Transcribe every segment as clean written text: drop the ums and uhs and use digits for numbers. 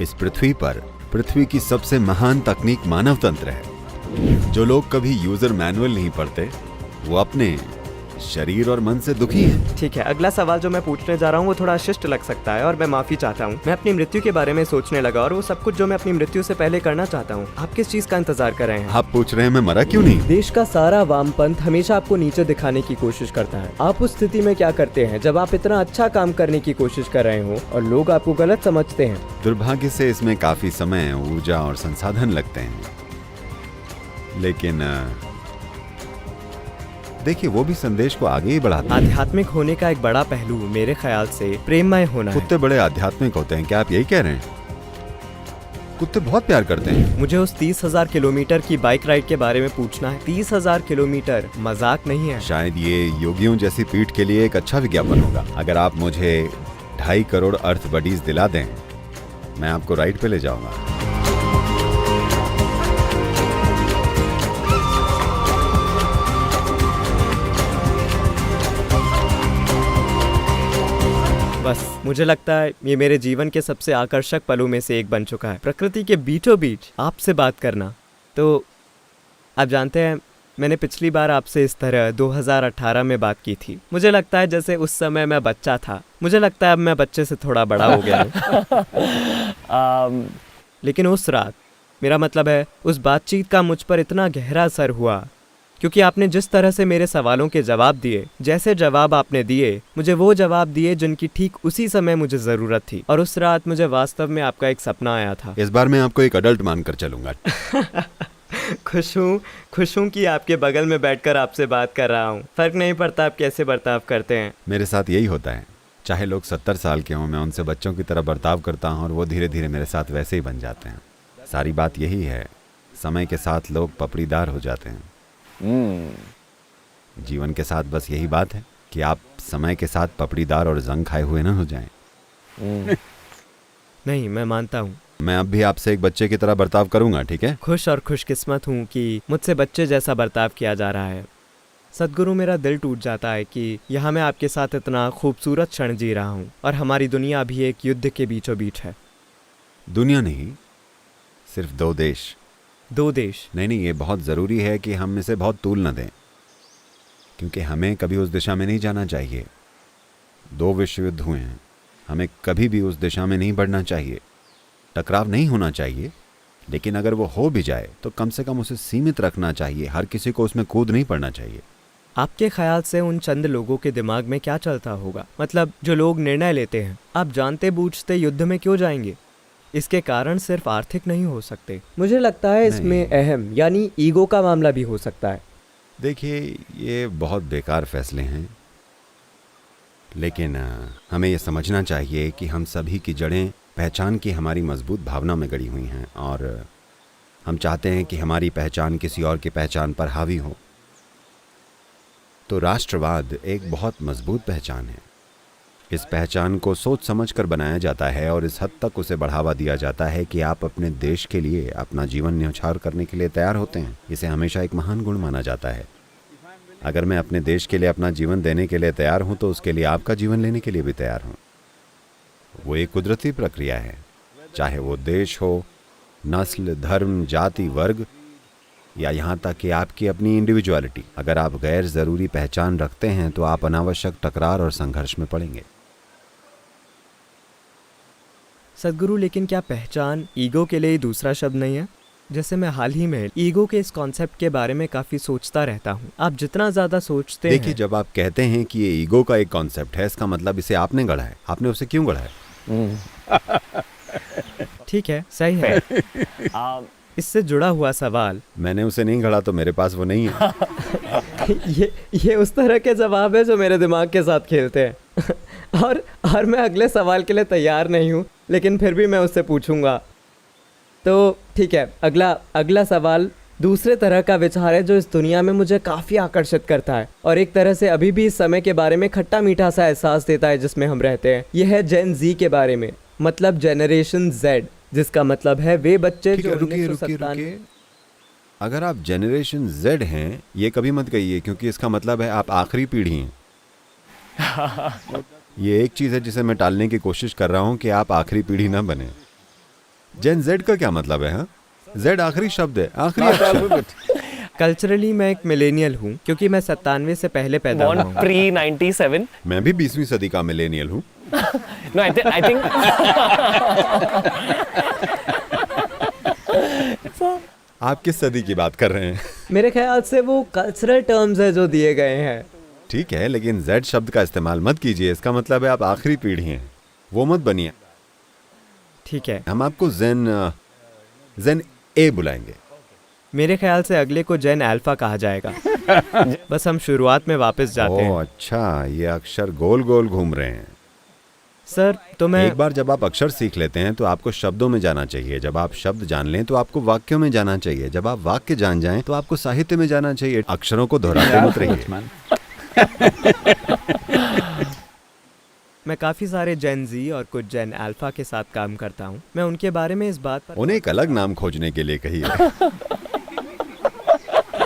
इस पृथ्वी पर पृथ्वी की सबसे महान तकनीक मानव तंत्र है। जो लोग कभी यूजर मैनुअल नहीं पढ़ते वो अपने शरीर और मन से दुखी हैं। ठीक है, अगला सवाल जो मैं पूछने जा रहा हूँ वो थोड़ा शिष्ट लग सकता है और मैं माफी चाहता हूँ। मैं अपनी मृत्यु के बारे में सोचने लगा और वो सब कुछ जो मैं अपनी मृत्यु से पहले करना चाहता हूँ। आप किस चीज का इंतजार कर रहे हैं? आप पूछ रहे हैं मैं मरा क्यों नहीं? देश का सारा वामपंथ हमेशा आपको नीचे दिखाने की कोशिश करता है। आप उस स्थिति में क्या करते हैं जब आप इतना अच्छा काम करने की कोशिश कर रहे हो और लोग आपको गलत समझते हैं? दुर्भाग्य से इसमें काफी समय, ऊर्जा और संसाधन लगते हैं, लेकिन देखिए वो भी संदेश को आगे ही बढ़ाता है। आध्यात्मिक होने का एक बड़ा पहलू मेरे ख्याल से प्रेममय होना है। कुत्ते बड़े आध्यात्मिक होते हैं, क्या आप यही कह रहे हैं? कुत्ते बहुत प्यार करते हैं। मुझे उस 30,000 किलोमीटर की बाइक राइड के बारे में पूछना है। 30,000 किलोमीटर मजाक नहीं है। शायद ये योगियों जैसी पीठ के लिए एक अच्छा विज्ञापन होगा। अगर आप मुझे 2.5 करोड़ अर्थ बडीज दिला दें, मैं आपको राइड पे ले जाऊंगा। बस मुझे लगता है ये मेरे जीवन के सबसे आकर्षक पलों में से एक बन चुका है। प्रकृति के बीचों बीच आपसे बात करना। तो आप जानते हैं मैंने पिछली बार आपसे इस तरह 2018 में बात की थी। मुझे लगता है जैसे उस समय मैं बच्चा था। मुझे लगता है अब मैं बच्चे से थोड़ा बड़ा हो गया हूँ। लेकिन उस रात, मेरा मतलब है उस बातचीत का मुझ पर इतना गहरा असर हुआ क्योंकि आपने जिस तरह से मेरे सवालों के जवाब दिए, जैसे जवाब आपने दिए, मुझे वो जवाब दिए जिनकी ठीक उसी समय मुझे ज़रूरत थी। और उस रात मुझे वास्तव में आपका एक सपना आया था। इस बार मैं आपको एक अडल्ट मानकर चलूंगा। खुश हूँ कि आपके बगल में बैठकर आपसे बात कर रहा हूँ। फर्क नहीं पड़ता आप कैसे बर्ताव करते हैं। मेरे साथ यही होता है, चाहे लोग 70 साल के हों, मैं उनसे बच्चों की तरह बर्ताव करता हूँ और वो धीरे धीरे मेरे साथ वैसे ही बन जाते हैं। सारी बात यही है, समय के साथ लोग पपड़ीदार हो जाते हैं। जीवन के साथ बस यही बात है कि आप समय के साथ पपड़ीदार और जंग खाए हुए ना हो जाएं। नहीं, मैं मानता हूँ। मैं अब भी आपसे एक बच्चे की तरह बर्ताव करूंगा, ठीक है? खुश और खुशकिस्मत हूँ कि मुझसे बच्चे जैसा बर्ताव किया जा रहा है। सद्गुरु, मेरा दिल टूट जाता है कि यहाँ मैं आपके साथ इतना खूबसूरत क्षण जी रहा हूँ और हमारी दुनिया अभी एक युद्ध के बीचों बीच है। दुनिया नहीं, सिर्फ 2 देश। 2 देश? नहीं, ये बहुत ज़रूरी है कि हम इसे बहुत तूल न दें, क्योंकि हमें कभी उस दिशा में नहीं जाना चाहिए। 2 विश्व युद्ध हुए हैं, हमें कभी भी उस दिशा में नहीं बढ़ना चाहिए। टकराव नहीं होना चाहिए, लेकिन अगर वो हो भी जाए तो कम से कम उसे सीमित रखना चाहिए। हर किसी को उसमें कूद नहीं पड़ना चाहिए। आपके ख्याल से उन चंद लोगों के दिमाग में क्या चलता होगा? मतलब जो लोग निर्णय लेते हैं, आप जानते बूझते युद्ध में क्यों जाएंगे? इसके कारण सिर्फ आर्थिक नहीं हो सकते। मुझे लगता है इसमें अहम यानी ईगो का मामला भी हो सकता है। देखिए, ये बहुत बेकार फैसले हैं, लेकिन हमें ये समझना चाहिए कि हम सभी की जड़ें पहचान की हमारी मजबूत भावना में गड़ी हुई हैं और हम चाहते हैं कि हमारी पहचान किसी और की पहचान पर हावी हो। तो राष्ट्रवाद एक बहुत मजबूत पहचान है। इस पहचान को सोच समझ कर बनाया जाता है और इस हद तक उसे बढ़ावा दिया जाता है कि आप अपने देश के लिए अपना जीवन न्यौछावर करने के लिए तैयार होते हैं। इसे हमेशा एक महान गुण माना जाता है। अगर मैं अपने देश के लिए अपना जीवन देने के लिए तैयार हूं, तो उसके लिए आपका जीवन लेने के लिए भी तैयार हूं। वो एक कुदरती प्रक्रिया है, चाहे वो देश हो, नस्ल, धर्म, जाति, वर्ग या यहाँ तक कि आपकी अपनी इंडिविजुअलिटी। अगर आप गैर ज़रूरी पहचान रखते हैं तो आप अनावश्यक टकरार और संघर्ष में पड़ेंगे। सद्गुरु, लेकिन क्या पहचान ईगो के लिए दूसरा शब्द नहीं है? जैसे मैं हाल ही में ईगो के इस कॉन्सेप्ट के बारे में काफ़ी सोचता रहता हूँ। आप जितना ज़्यादा सोचते हैं। देखिए, जब आप कहते हैं कि ये ईगो का एक कॉन्सेप्ट है, इसका मतलब इसे आपने गढ़ा है। आपने उसे क्यों गढ़ा है? ठीक है, सही है। इससे जुड़ा हुआ सवाल। मैंने उसे नहीं गढ़ा तो मेरे पास वो नहीं है। ये उस तरह के जवाब है जो मेरे दिमाग के साथ खेलते हैं। और मैं अगले सवाल के लिए तैयार नहीं हूँ, लेकिन फिर भी मैं उससे पूछूंगा। तो ठीक है, अगला सवाल दूसरे तरह का विचार है जो इस दुनिया में मुझे काफ़ी आकर्षित करता है और एक तरह से अभी भी इस समय के बारे में खट्टा मीठा सा एहसास देता है जिसमें हम रहते हैं। यह है जेन जी के बारे में, मतलब जनरेशन जेड, जिसका मतलब है वे बच्चे जो रुकिए। अगर आप जनरेशन जेड हैं, ये कभी मत कहिए, क्योंकि इसका मतलब है आप आखिरी पीढ़ी हैं। ये एक चीज़ है जिसे मैं टालने की कोशिश कर रहा हूँ कि आप आखिरी पीढ़ी ना बने। जेन जेड का क्या मतलब है? हाँ, जेड आखिरी शब्द है, आखिरी अक्षर। कल्चरली मैं एक मिलेनियल हूँ क्योंकि मैं 97 से पहले पैदा हुआ Born हूँ। pre 97. मैं भी 20वीं सदी का मिलेनियल हूँ। No, I think आप किस सदी की बात कर रहे हैं? मेरे ख्याल से वो कल्चरल टर्म्स है जो दिए गए हैं। ठीक है, लेकिन जेड शब्द का इस्तेमाल मत कीजिए, इसका मतलब है आप आखिरी पीढ़ी हैं, वो मत बनिए। ठीक है, हम आपको जेन ए बुलाएंगे। मेरे ख्याल से अगले को जेन अल्फा कहा जाएगा। बस हम शुरुआत में वापस जाते ओह हैं। अच्छा, ये अक्षर गोल गोल घूम रहे हैं। सर तो मैं एक बार जब आप अक्षर सीख लेते हैं तो आपको शब्दों में जाना चाहिए, जब आप शब्द जान लें तो आपको वाक्यों में जाना चाहिए, जब आप वाक्य जान जाएं तो आपको साहित्य में जाना चाहिए। अक्षरों को दोहराते मत रहिए। मैं काफ़ी सारे जेन जी और कुछ जेन अल्फा के साथ काम करता हूँ। मैं उनके बारे में इस बात पर उन्हें एक अलग नाम खोजने के लिए कहिए।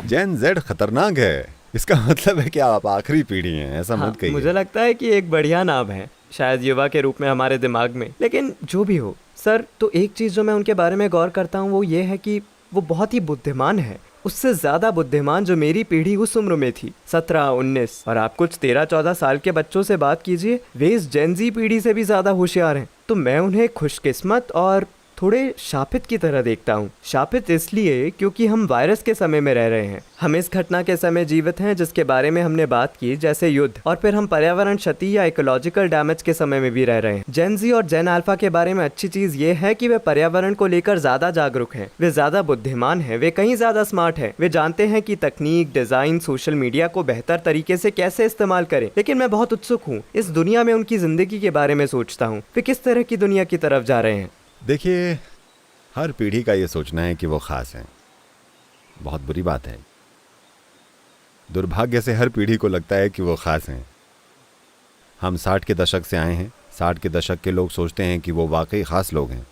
जेन जेड खतरनाक है, इसका मतलब है कि आप आखिरी पीढ़ी हैं, ऐसा हाँ, मत कहिए। मुझे लगता है कि एक बढ़िया नाम है, शायद युवा के रूप में हमारे दिमाग में। लेकिन जो भी हो सर, तो एक चीज़ जो मैं उनके बारे में गौर करता हूँ वो ये है कि वो बहुत ही बुद्धिमान है, उससे ज़्यादा बुद्धिमान जो मेरी पीढ़ी उस उम्र में थी, 17-19। और आप कुछ 13-14 साल के बच्चों से बात कीजिए, वे इस जेनजी पीढ़ी से भी ज़्यादा होशियार हैं। तो मैं उन्हें खुशकिस्मत और थोड़े शापित की तरह देखता हूँ। शापित इसलिए क्योंकि हम वायरस के समय में रह रहे हैं। हम इस घटना के समय जीवित हैं जिसके बारे में हमने बात की, जैसे युद्ध, और फिर हम पर्यावरण क्षति या इकोलॉजिकल डैमेज के समय में भी रह रहे हैं। जेन जी और जेन अल्फा के बारे में अच्छी चीज़ ये है कि वे पर्यावरण को लेकर ज़्यादा जागरूक हैं, वे ज़्यादा बुद्धिमान हैं, वे कहीं ज़्यादा स्मार्ट हैं। वे जानते हैं कि तकनीक, डिज़ाइन, सोशल मीडिया को बेहतर तरीके से कैसे इस्तेमाल करें। लेकिन मैं बहुत उत्सुक हूँ, इस दुनिया में उनकी ज़िंदगी के बारे में सोचता हूँ, वे किस तरह की दुनिया की तरफ जा रहे हैं। देखिए, हर पीढ़ी का ये सोचना है कि वो खास है, बहुत बुरी बात है। दुर्भाग्य से हर पीढ़ी को लगता है कि वो खास हैं। हम 60 के दशक से आए हैं, 60 के दशक के लोग सोचते हैं कि वो वाकई खास लोग हैं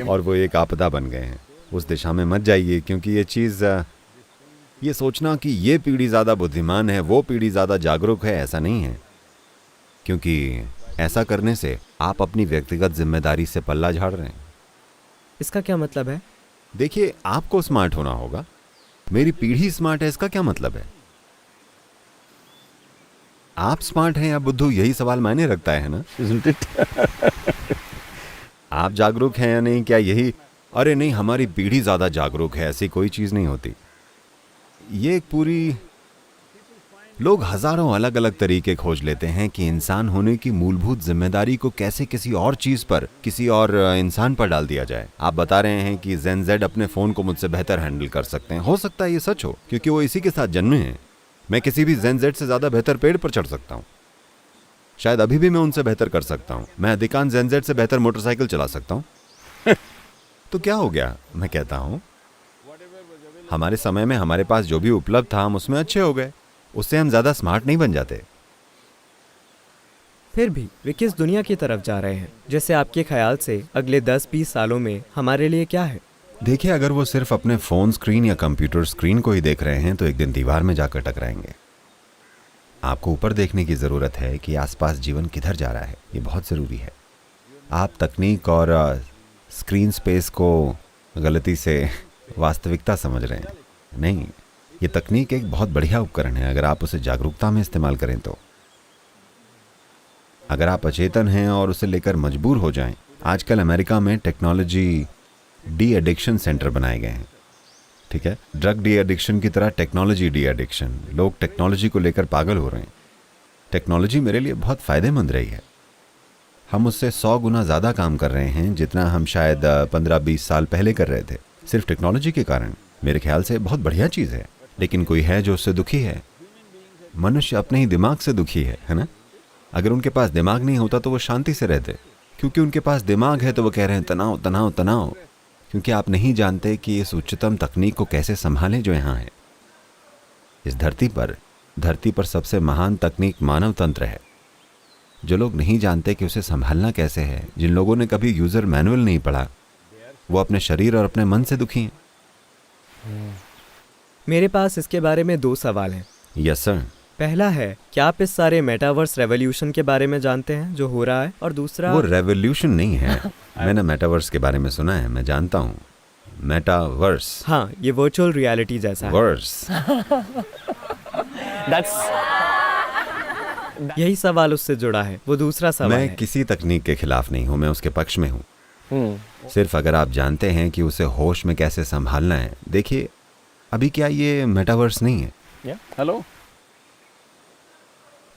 और वो एक आपदा बन गए हैं। उस दिशा में मत जाइए, क्योंकि ये चीज़, ये सोचना कि ये पीढ़ी ज़्यादा बुद्धिमान है, वो पीढ़ी ज़्यादा जागरूक है, ऐसा नहीं है। क्योंकि ऐसा करने से आप अपनी व्यक्तिगत जिम्मेदारी से पल्ला झाड़ रहे हैं। इसका क्या मतलब है? देखिए, आपको स्मार्ट होना होगा, मेरी पीढ़ी स्मार्ट है, इसका क्या मतलब है? आप स्मार्ट हैं या बुद्धू, यही सवाल मायने रखता है ना? आप जागरूक हैं या नहीं, क्या यही? अरे नहीं, हमारी पीढ़ी ज्यादा जागरूक है, ऐसी कोई चीज नहीं होती। ये एक पूरी, लोग हजारों अलग अलग तरीके खोज लेते हैं कि इंसान होने की मूलभूत जिम्मेदारी को कैसे किसी और चीज पर, किसी और इंसान पर डाल दिया जाए। आप बता रहे हैं कि जेन जेड अपने फोन को मुझसे बेहतर हैंडल कर सकते हैं। हो सकता है ये सच हो, क्योंकि वो इसी के साथ जन्मे हैं। मैं किसी भी जेन जेड से ज्यादा बेहतर पेड़ पर चढ़ सकता हूँ, शायद अभी भी मैं उनसे बेहतर कर सकता हूँ। मैं अधिकांश जेन जेड से बेहतर मोटरसाइकिल चला सकता हूँ। तो क्या हो गया? मैं कहता हूँ हमारे समय में हमारे पास जो भी उपलब्ध था हम उसमें अच्छे हो गए, उससे हम ज्यादा स्मार्ट नहीं बन जाते। फिर भी वे किस दुनिया की तरफ जा रहे हैं? जैसे आपके ख्याल से अगले 10-20 सालों में हमारे लिए क्या है? देखिए, अगर वो सिर्फ अपने फोन स्क्रीन या कंप्यूटर स्क्रीन को ही देख रहे हैं तो एक दिन दीवार में जाकर टकराएंगे। आपको ऊपर देखने की जरूरत है कि आसपास जीवन किधर जा रहा है, ये बहुत जरूरी है। आप तकनीक और स्क्रीन स्पेस को गलती से वास्तविकता समझ रहे हैं। नहीं, ये तकनीक एक बहुत बढ़िया उपकरण है अगर आप उसे जागरूकता में इस्तेमाल करें तो। अगर आप अचेतन हैं और उसे लेकर मजबूर हो जाएं, आजकल अमेरिका में टेक्नोलॉजी डी एडिक्शन सेंटर बनाए गए हैं। ठीक है, ड्रग डी एडिक्शन की तरह टेक्नोलॉजी डी एडिक्शन। लोग टेक्नोलॉजी को लेकर पागल हो रहे हैं। टेक्नोलॉजी मेरे लिए बहुत फायदेमंद रही है। हम उससे 100 गुना ज़्यादा काम कर रहे हैं जितना हम शायद 15-20 साल पहले कर रहे थे, सिर्फ टेक्नोलॉजी के कारण। मेरे ख्याल से बहुत बढ़िया चीज़ है। लेकिन कोई है जो उससे दुखी है। मनुष्य अपने ही दिमाग से दुखी है ना? अगर उनके पास दिमाग नहीं होता तो वो शांति से रहते। क्योंकि उनके पास दिमाग है तो वो कह रहे हैं तनाव तनाव तनाव। क्योंकि आप नहीं जानते कि इस उच्चतम तकनीक को कैसे संभालें जो यहाँ है। इस धरती पर सबसे महान तकनीक मानव तंत्र है। जो लोग नहीं जानते कि उसे संभालना कैसे है, जिन लोगों ने कभी यूजर मैनुअल नहीं पढ़ा, वो अपने शरीर और अपने मन से दुखी हैं। मेरे पास इसके बारे में 2 सवाल हैं। Yes sir. पहला है, क्या आप इस सारे मेटावर्स रेवोल्यूशन के बारे में जानते हैं जो हो रहा है? और दूसरा, वो रेवोल्यूशन नहीं है। मैंने मेटावर्स के बारे में सुना है, मैं जानता हूँ। मेटावर्स, हाँ, ये वर्चुअल रियलिटी जैसा है। वर्स। that's यही सवाल उससे जुड़ा है, वो दूसरा सवाल मैं है। किसी तकनीक के खिलाफ नहीं हूँ, मैं उसके पक्ष में हूँ। सिर्फ अगर आप जानते हैं कि उसे होश में कैसे संभालना है। देखिए, अभी क्या ये मेटावर्स नहीं है? yeah. Hello.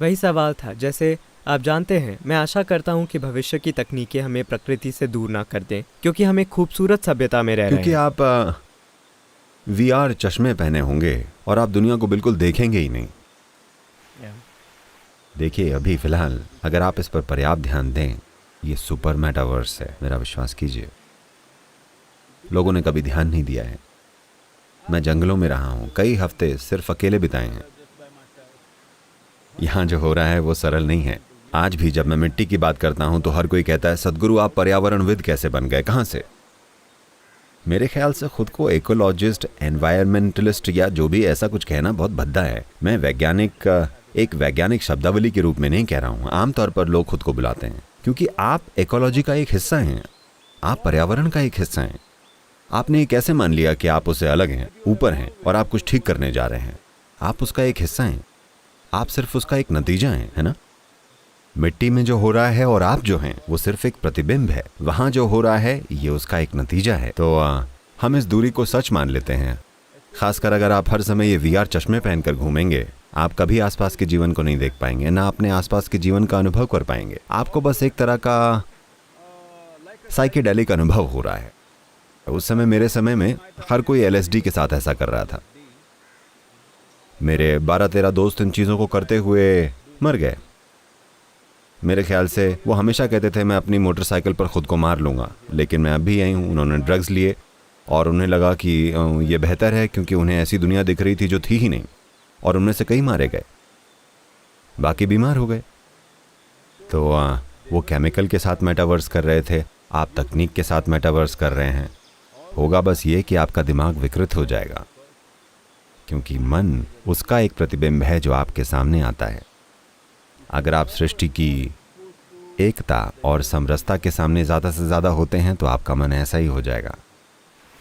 वही सवाल था। जैसे आप जानते हैं, मैं आशा करता हूँ कि भविष्य की तकनीकें हमें प्रकृति से दूर ना कर दें, क्योंकि हम एक खूबसूरत सभ्यता में रह रहे क्योंकि हैं। आप VR चश्मे पहने होंगे और आप दुनिया को बिल्कुल देखेंगे ही नहीं। Yeah. देखिए, अभी फिलहाल अगर आप इस पर पर्याप्त ध्यान दें, ये सुपर मेटावर्स है, मेरा विश्वास कीजिए। लोगों ने कभी ध्यान नहीं दिया है। मैं जंगलों में रहा हूँ, कई हफ्ते सिर्फ अकेले बिताए हैं। यहाँ जो हो रहा है वो सरल नहीं है। आज भी जब मैं मिट्टी की बात करता हूँ तो हर कोई कहता है, सदगुरु आप पर्यावरणविद कैसे बन गए, कहाँ से? मेरे ख्याल से खुद को इकोलॉजिस्ट, एनवायरमेंटलिस्ट या जो भी ऐसा कुछ कहना बहुत भद्दा है। मैं एक वैज्ञानिक शब्दावली के रूप में नहीं कह रहा हूँ। आमतौर पर लोग खुद को बुलाते हैं, क्योंकि आप इकोलॉजी का एक हिस्सा हैं, आप पर्यावरण का एक हिस्सा हैं। आपने ये कैसे मान लिया कि आप उससे अलग हैं, ऊपर हैं और आप कुछ ठीक करने जा रहे हैं? आप उसका एक हिस्सा हैं, आप सिर्फ उसका एक नतीजा हैं, है ना? मिट्टी में जो हो रहा है और आप जो हैं वो सिर्फ एक प्रतिबिंब है। वहाँ जो हो रहा है ये उसका एक नतीजा है। तो हम इस दूरी को सच मान लेते हैं। खासकर अगर आप हर समय ये VR चश्मे पहनकर घूमेंगे, आप कभी आसपास के जीवन को नहीं देख पाएंगे, ना अपने आसपास के जीवन का अनुभव कर पाएंगे। आपको बस एक तरह का साइकेडेलिक अनुभव हो रहा है। उस समय, मेरे समय में हर कोई LSD के साथ ऐसा कर रहा था। मेरे 12-13 दोस्त इन चीज़ों को करते हुए मर गए। मेरे ख्याल से वो हमेशा कहते थे मैं अपनी मोटरसाइकिल पर खुद को मार लूँगा, लेकिन मैं अब भी यही हूँ। उन्होंने ड्रग्स लिए और उन्हें लगा कि ये बेहतर है, क्योंकि उन्हें ऐसी दुनिया दिख रही थी जो थी ही नहीं, और उनमें से कई मारे गए, बाकी बीमार हो गए। तो वो केमिकल के साथ मेटावर्स कर रहे थे, आप तकनीक के साथ मेटावर्स कर रहे हैं। होगा बस ये कि आपका दिमाग विकृत हो जाएगा, क्योंकि मन उसका एक प्रतिबिंब है जो आपके सामने आता है। अगर आप सृष्टि की एकता और समरसता के सामने ज़्यादा से ज़्यादा होते हैं तो आपका मन ऐसा ही हो जाएगा।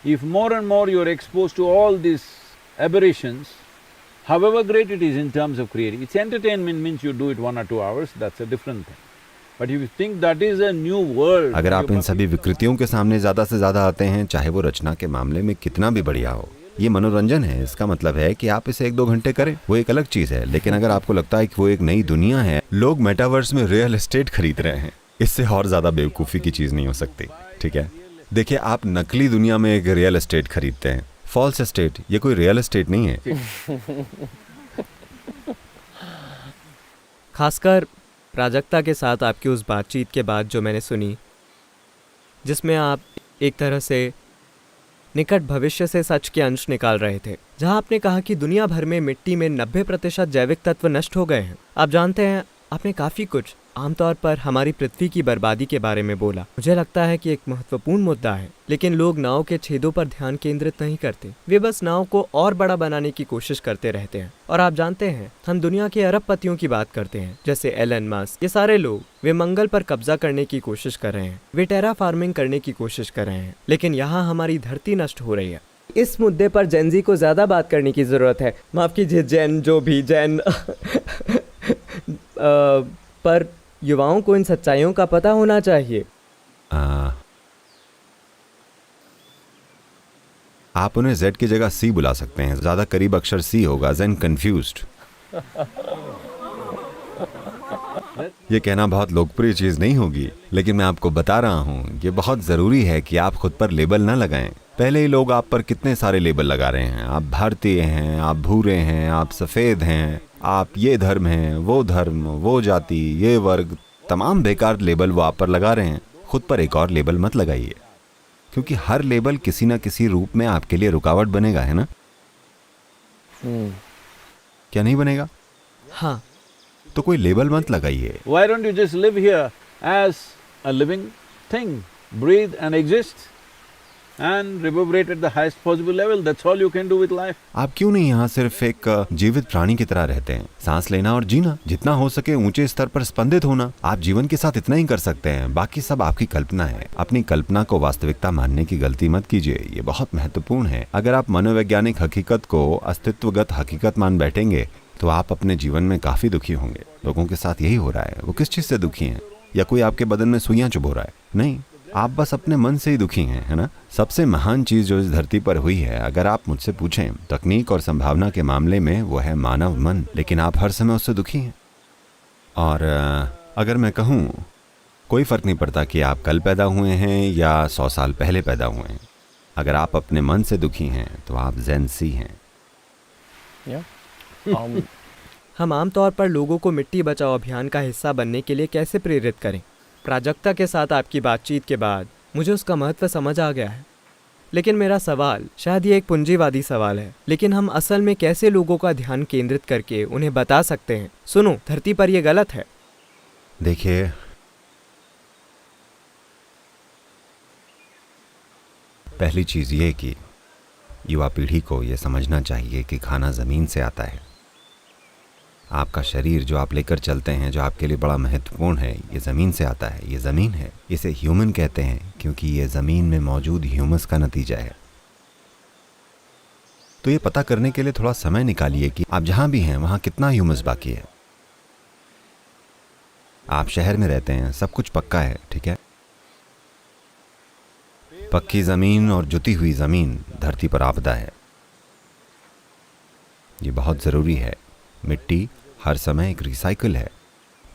If more and more you are exposed to all these aberrations, however great it is in terms of creating, it's entertainment means you do it 1 or 2 hours, that's a different thing. But if you think that is a new world… अगर आप इन सभी विकृतियों के सामने ज़्यादा से ज़्यादा आते हैं, चाहे वो रचना के मामले में कितना भी बढ़िया हो, ये मनोरंजन है। इसका मतलब है कि आप इसे 1-2 घंटे करें, वो एक अलग चीज़ है। लेकिन अगर आपको लगता है कि वो एक नई दुनिया है, लोग मेटावर्स में रियल एस्टेट खरीद रहे हैं, इससे और ज़्यादा बेवकूफ़ी की चीज़ नहीं हो सकती, ठीक है? देखिए, आप नकली दुनिया में एक रियल एस्टेट खरीदते हैं, फॉल्स एस्टेट, ये कोई रियल एस्टेट नहीं है। खासकर प्राजक्ता के साथ आपकी उस बातचीत के बाद जो मैंने सुनी, जिसमें आप एक तरह से निकट भविष्य से सच के अंश निकाल रहे थे, जहां आपने कहा कि दुनिया भर में मिट्टी में 90% जैविक तत्व नष्ट हो गए हैं। आप जानते हैं, आपने काफ़ी कुछ आमतौर पर हमारी पृथ्वी की बर्बादी के बारे में बोला। मुझे लगता है कि एक महत्वपूर्ण मुद्दा है, लेकिन लोग नाव के छेदों पर ध्यान केंद्रित नहीं करते। वे बस नाव को और बड़ा बनाने की कोशिश करते रहते हैं। और आप जानते हैं, हम दुनिया के अरबपतियों की बात करते हैं, जैसे एलन मस्क। ये सारे लोग, वे मंगल पर कब्जा करने की कोशिश कर रहे हैं, वे टेरा फार्मिंग करने की कोशिश कर रहे हैं, लेकिन यहाँ हमारी धरती नष्ट हो रही है। इस मुद्दे पर जेनजी को ज्यादा बात करने की जरूरत है। माफ कीजिए, जैन जो भी जैन पर युवाओं को इन सच्चाइयों का पता होना चाहिए। आप उन्हें Z की जगह C बुला सकते हैं, ज़्यादा करीब अक्षर C होगा, ज़ेन कन्फ्यूज्ड। ये कहना बहुत लोकप्रिय चीज़ नहीं होगी, लेकिन मैं आपको बता रहा हूँ, ये बहुत ज़रूरी है कि आप खुद पर लेबल ना लगाएं। पहले ही लोग आप पर कितने सारे लेबल लगा रहे हैं। आप भारतीय हैं, आप भूरे हैं, आप सफ़ेद हैं, आप ये धर्म हैं, वो धर्म, वो जाति, ये वर्ग, तमाम बेकार लेबल वो आप पर लगा रहे हैं। खुद पर एक और लेबल मत लगाइए, क्योंकि हर लेबल किसी न किसी रूप में आपके लिए रुकावट बनेगा, है ना? क्या नहीं बनेगा? हाँ, तो कोई लेबल मत लगाइए। Why don't you just live here as a living thing, breathe and exist? and reverberate at the highest possible level. That's all you can do with life. आप क्यों नहीं यहाँ सिर्फ एक जीवित प्राणी की तरह रहते हैं, सांस लेना और जीना, जितना हो सके ऊंचे स्तर पर स्पंदित होना। आप जीवन के साथ इतना ही कर सकते हैं, बाकी सब आपकी कल्पना है। अपनी कल्पना को वास्तविकता मानने की गलती मत कीजिए, ये बहुत महत्वपूर्ण है। अगर आप मनोवैज्ञानिक हकीकत को अस्तित्वगत हकीकत मान बैठेंगे तो आप अपने जीवन में काफी दुखी होंगे। लोगों के साथ यही हो रहा है। वो किस चीज से दुखी हैं? या कोई आपके बदन में सुइयां चुभो रहा है? नहीं, आप बस अपने मन से ही दुखी हैं, है ना? सबसे महान चीज जो इस धरती पर हुई है, अगर आप मुझसे पूछें तकनीक और संभावना के मामले में, वो है मानव मन। लेकिन आप हर समय उससे दुखी हैं। और अगर मैं कहूँ, कोई फर्क नहीं पड़ता कि आप कल पैदा हुए हैं या 100 साल पहले पैदा हुए हैं। अगर आप अपने मन से दुखी हैं तो आप ज़ेन-सी हैं। Yeah. हम आमतौर पर लोगों को मिट्टी बचाओ अभियान का हिस्सा बनने के लिए कैसे प्रेरित करें? प्राजक्ता के साथ आपकी बातचीत के बाद मुझे उसका महत्व समझ आ गया है। लेकिन मेरा सवाल, शायद ये एक पूंजीवादी सवाल है, लेकिन हम असल में कैसे लोगों का ध्यान केंद्रित करके उन्हें बता सकते हैं, सुनो, धरती पर ये गलत है? देखिए, पहली चीज ये कि युवा पीढ़ी को यह समझना चाहिए कि खाना जमीन से आता है। आपका शरीर जो आप लेकर चलते हैं, जो आपके लिए बड़ा महत्वपूर्ण है, ये ज़मीन से आता है। ये ज़मीन है। इसे ह्यूमन कहते हैं क्योंकि ये ज़मीन में मौजूद ह्यूमस का नतीजा है। तो ये पता करने के लिए थोड़ा समय निकालिए कि आप जहां भी हैं वहां कितना ह्यूमस बाकी है। आप शहर में रहते हैं, सब कुछ पक्का है, ठीक है? पक्की ज़मीन और जुती हुई ज़मीन धरती पर आपदा है। ये बहुत ज़रूरी है। मिट्टी हर समय एक रिसाइकिल है।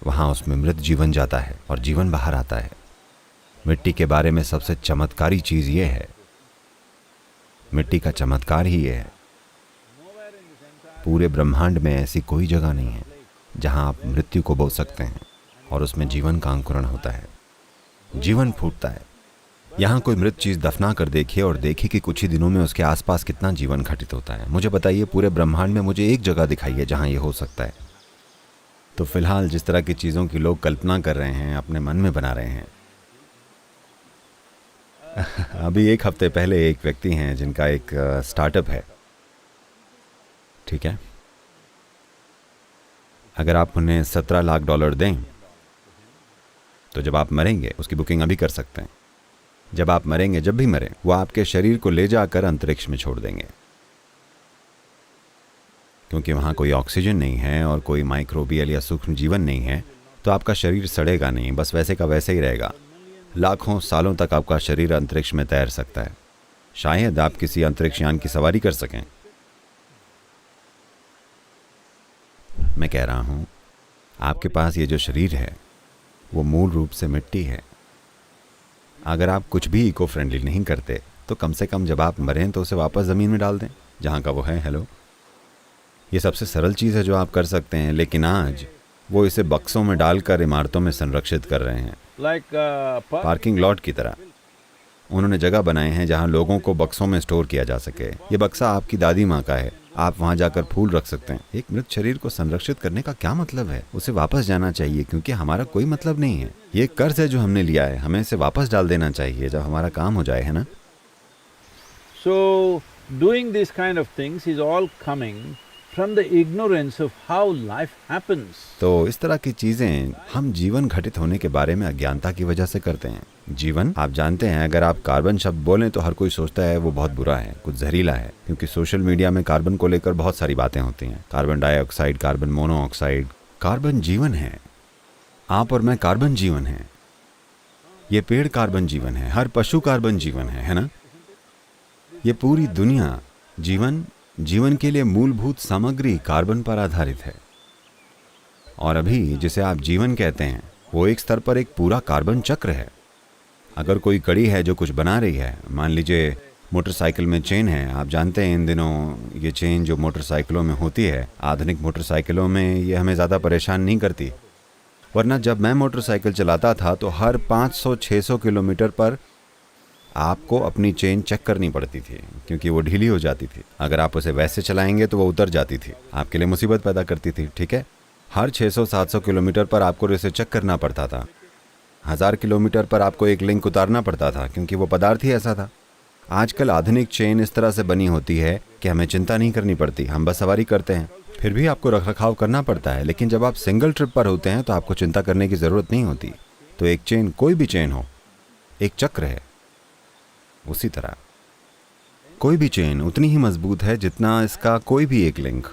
वहाँ उसमें मृत जीवन जाता है और जीवन बाहर आता है। मिट्टी के बारे में सबसे चमत्कारी चीज़ ये है, मिट्टी का चमत्कार ही ये है, पूरे ब्रह्मांड में ऐसी कोई जगह नहीं है जहाँ आप मृत्यु को बो सकते हैं और उसमें जीवन का अंकुरण होता है, जीवन फूटता है। यहाँ कोई मृत चीज़ दफना कर देखिए और देखिए कि कुछ ही दिनों में उसके आसपास कितना जीवन घटित होता है। मुझे बताइए, पूरे ब्रह्मांड में मुझे एक जगह दिखाइए जहाँ ये हो सकता है। तो फिलहाल जिस तरह की चीज़ों की लोग कल्पना कर रहे हैं, अपने मन में बना रहे हैं। अभी एक हफ्ते पहले एक व्यक्ति हैं जिनका एक स्टार्टअप है, ठीक है? अगर आप उन्हें $17 लाख दें तो जब आप मरेंगे, उसकी बुकिंग अभी कर सकते हैं, जब आप मरेंगे, जब भी मरें, वो आपके शरीर को ले जाकर अंतरिक्ष में छोड़ देंगे, क्योंकि वहाँ कोई ऑक्सीजन नहीं है और कोई माइक्रोबियल या सूक्ष्म जीवन नहीं है। तो आपका शरीर सड़ेगा नहीं, बस वैसे का वैसे ही रहेगा। लाखों सालों तक आपका शरीर अंतरिक्ष में तैर सकता है। शायद आप किसी अंतरिक्ष यान की सवारी कर सकें। मैं कह रहा हूँ, आपके पास ये जो शरीर है वो मूल रूप से मिट्टी है। अगर आप कुछ भी इको फ्रेंडली नहीं करते तो कम से कम जब आप मरें तो उसे वापस ज़मीन में डाल दें जहाँ का वो है। हेलो, ये सबसे सरल चीज़ है जो आप कर सकते हैं, लेकिन आज वो इसे बक्सों में डालकर इमारतों में संरक्षित कर रहे हैं, पार्किंग लॉट की तरह। उन्होंने जगह बनाए हैं जहाँ लोगों को बक्सों में स्टोर किया जा सके। ये बक्सा आपकी दादी माँ का है, आप वहाँ जाकर फूल रख सकते हैं। एक मृत शरीर को संरक्षित करने का क्या मतलब है? उसे वापस जाना चाहिए, क्योंकि हमारा कोई मतलब नहीं है। ये कर्ज है जो हमने लिया है, हमें इसे वापस डाल देना चाहिए जब हमारा काम हो जाए, है ना? So, doing these kind of things is all coming from the ignorance of how life happens. तो इस तरह की चीजें हम जीवन घटित होने के बारे में अज्ञानता की वजह से करते हैं। जीवन, आप जानते हैं, अगर आप कार्बन शब्द बोलें तो हर कोई सोचता है वो बहुत बुरा है, कुछ जहरीला है, क्योंकि सोशल मीडिया में कार्बन को लेकर बहुत सारी बातें होती हैं। Carbon dioxide, carbon monoxide. Carbon जीवन है। आप और मैं कार्बन जीवन है। ये पेड़ कार्बन जीवन है, हर पशु कार्बन जीवन है ना? ये पूरी दुनिया जीवन के लिए मूलभूत सामग्री कार्बन पर आधारित है। और अभी जिसे आप जीवन कहते हैं वो एक स्तर पर एक पूरा कार्बन चक्र है। अगर कोई कड़ी है जो कुछ बना रही है, मान लीजिए मोटरसाइकिल में चेन है, आप जानते हैं इन दिनों ये चेन जो मोटरसाइकिलों में होती है, आधुनिक मोटरसाइकिलों में ये हमें ज़्यादा परेशान नहीं करती। वरना जब मैं मोटरसाइकिल चलाता था तो हर 500-600 किलोमीटर पर आपको अपनी चेन चेक करनी पड़ती थी, क्योंकि वो ढीली हो जाती थी। अगर आप उसे वैसे चलाएंगे तो वो उतर जाती थी, आपके लिए मुसीबत पैदा करती थी, ठीक है? हर 600-700 किलोमीटर पर आपको इसे चेक करना पड़ता था। 1000 किलोमीटर पर आपको एक लिंक उतारना पड़ता था, क्योंकि वो पदार्थ ही ऐसा था। आजकल आधुनिक चेन इस तरह से बनी होती है कि हमें चिंता नहीं करनी पड़ती, हम बस सवारी करते हैं। फिर भी आपको रखरखाव करना पड़ता है, लेकिन जब आप सिंगल ट्रिप पर होते हैं तो आपको चिंता करने की ज़रूरत नहीं होती। तो एक चेन, कोई भी चेन हो, एक चक्र है। उसी तरह कोई भी चेन उतनी ही मजबूत है जितना इसका कोई भी एक लिंक।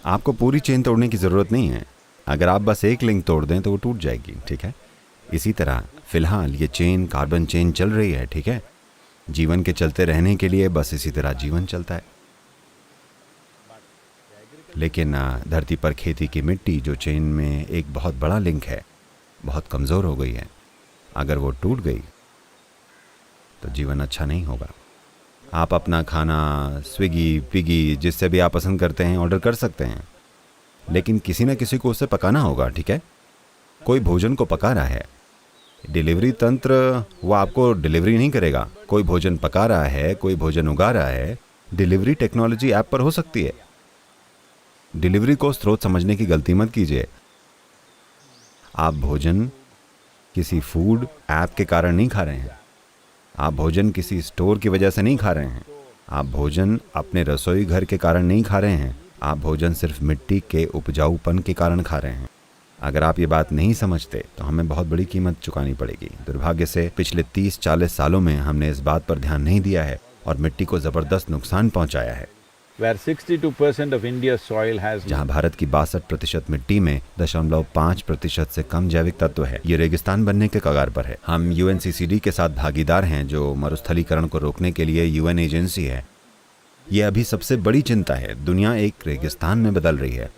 आपको पूरी चेन तोड़ने की ज़रूरत नहीं है। अगर आप बस एक लिंक तोड़ दें तो वो टूट जाएगी, ठीक है। इसी तरह फिलहाल ये चेन, कार्बन चेन चल रही है, ठीक है। जीवन के चलते रहने के लिए बस इसी तरह जीवन चलता है। लेकिन धरती पर खेती की मिट्टी, जो चेन में एक बहुत बड़ा लिंक है, बहुत कमज़ोर हो गई है। अगर वो टूट गई तो जीवन अच्छा नहीं होगा। आप अपना खाना स्विगी, पिगी, जिससे भी आप पसंद करते हैं ऑर्डर कर सकते हैं, लेकिन किसी न किसी को उसे पकाना होगा, ठीक है। कोई भोजन को पका रहा है। डिलीवरी तंत्र वो आपको डिलीवरी नहीं करेगा। कोई भोजन पका रहा है, कोई भोजन उगा रहा है। डिलीवरी टेक्नोलॉजी ऐप पर हो सकती है। डिलीवरी को स्रोत समझने की गलती मत कीजिए। आप भोजन किसी फूड ऐप के कारण नहीं खा रहे हैं। आप भोजन किसी स्टोर की वजह से नहीं खा रहे हैं। आप भोजन अपने रसोई घर के कारण नहीं खा रहे हैं। आप भोजन सिर्फ मिट्टी के उपजाऊपन के कारण खा रहे हैं। अगर आप ये बात नहीं समझते तो हमें बहुत बड़ी कीमत चुकानी पड़ेगी। दुर्भाग्य से पिछले 30-40 सालों में हमने इस बात पर ध्यान नहीं दिया है और मिट्टी को ज़बरदस्त नुकसान पहुंचाया है। Where 62% of India's soil has जहां भारत की 62% मिट्टी में 0.5% से कम जैविक तत्व है, ये रेगिस्तान बनने के कगार पर है। हम UNCCD के साथ भागीदार हैं, जो मरुस्थलीकरण को रोकने के लिए UN एजेंसी है। ये अभी सबसे बड़ी चिंता है। दुनिया एक रेगिस्तान में बदल रही है।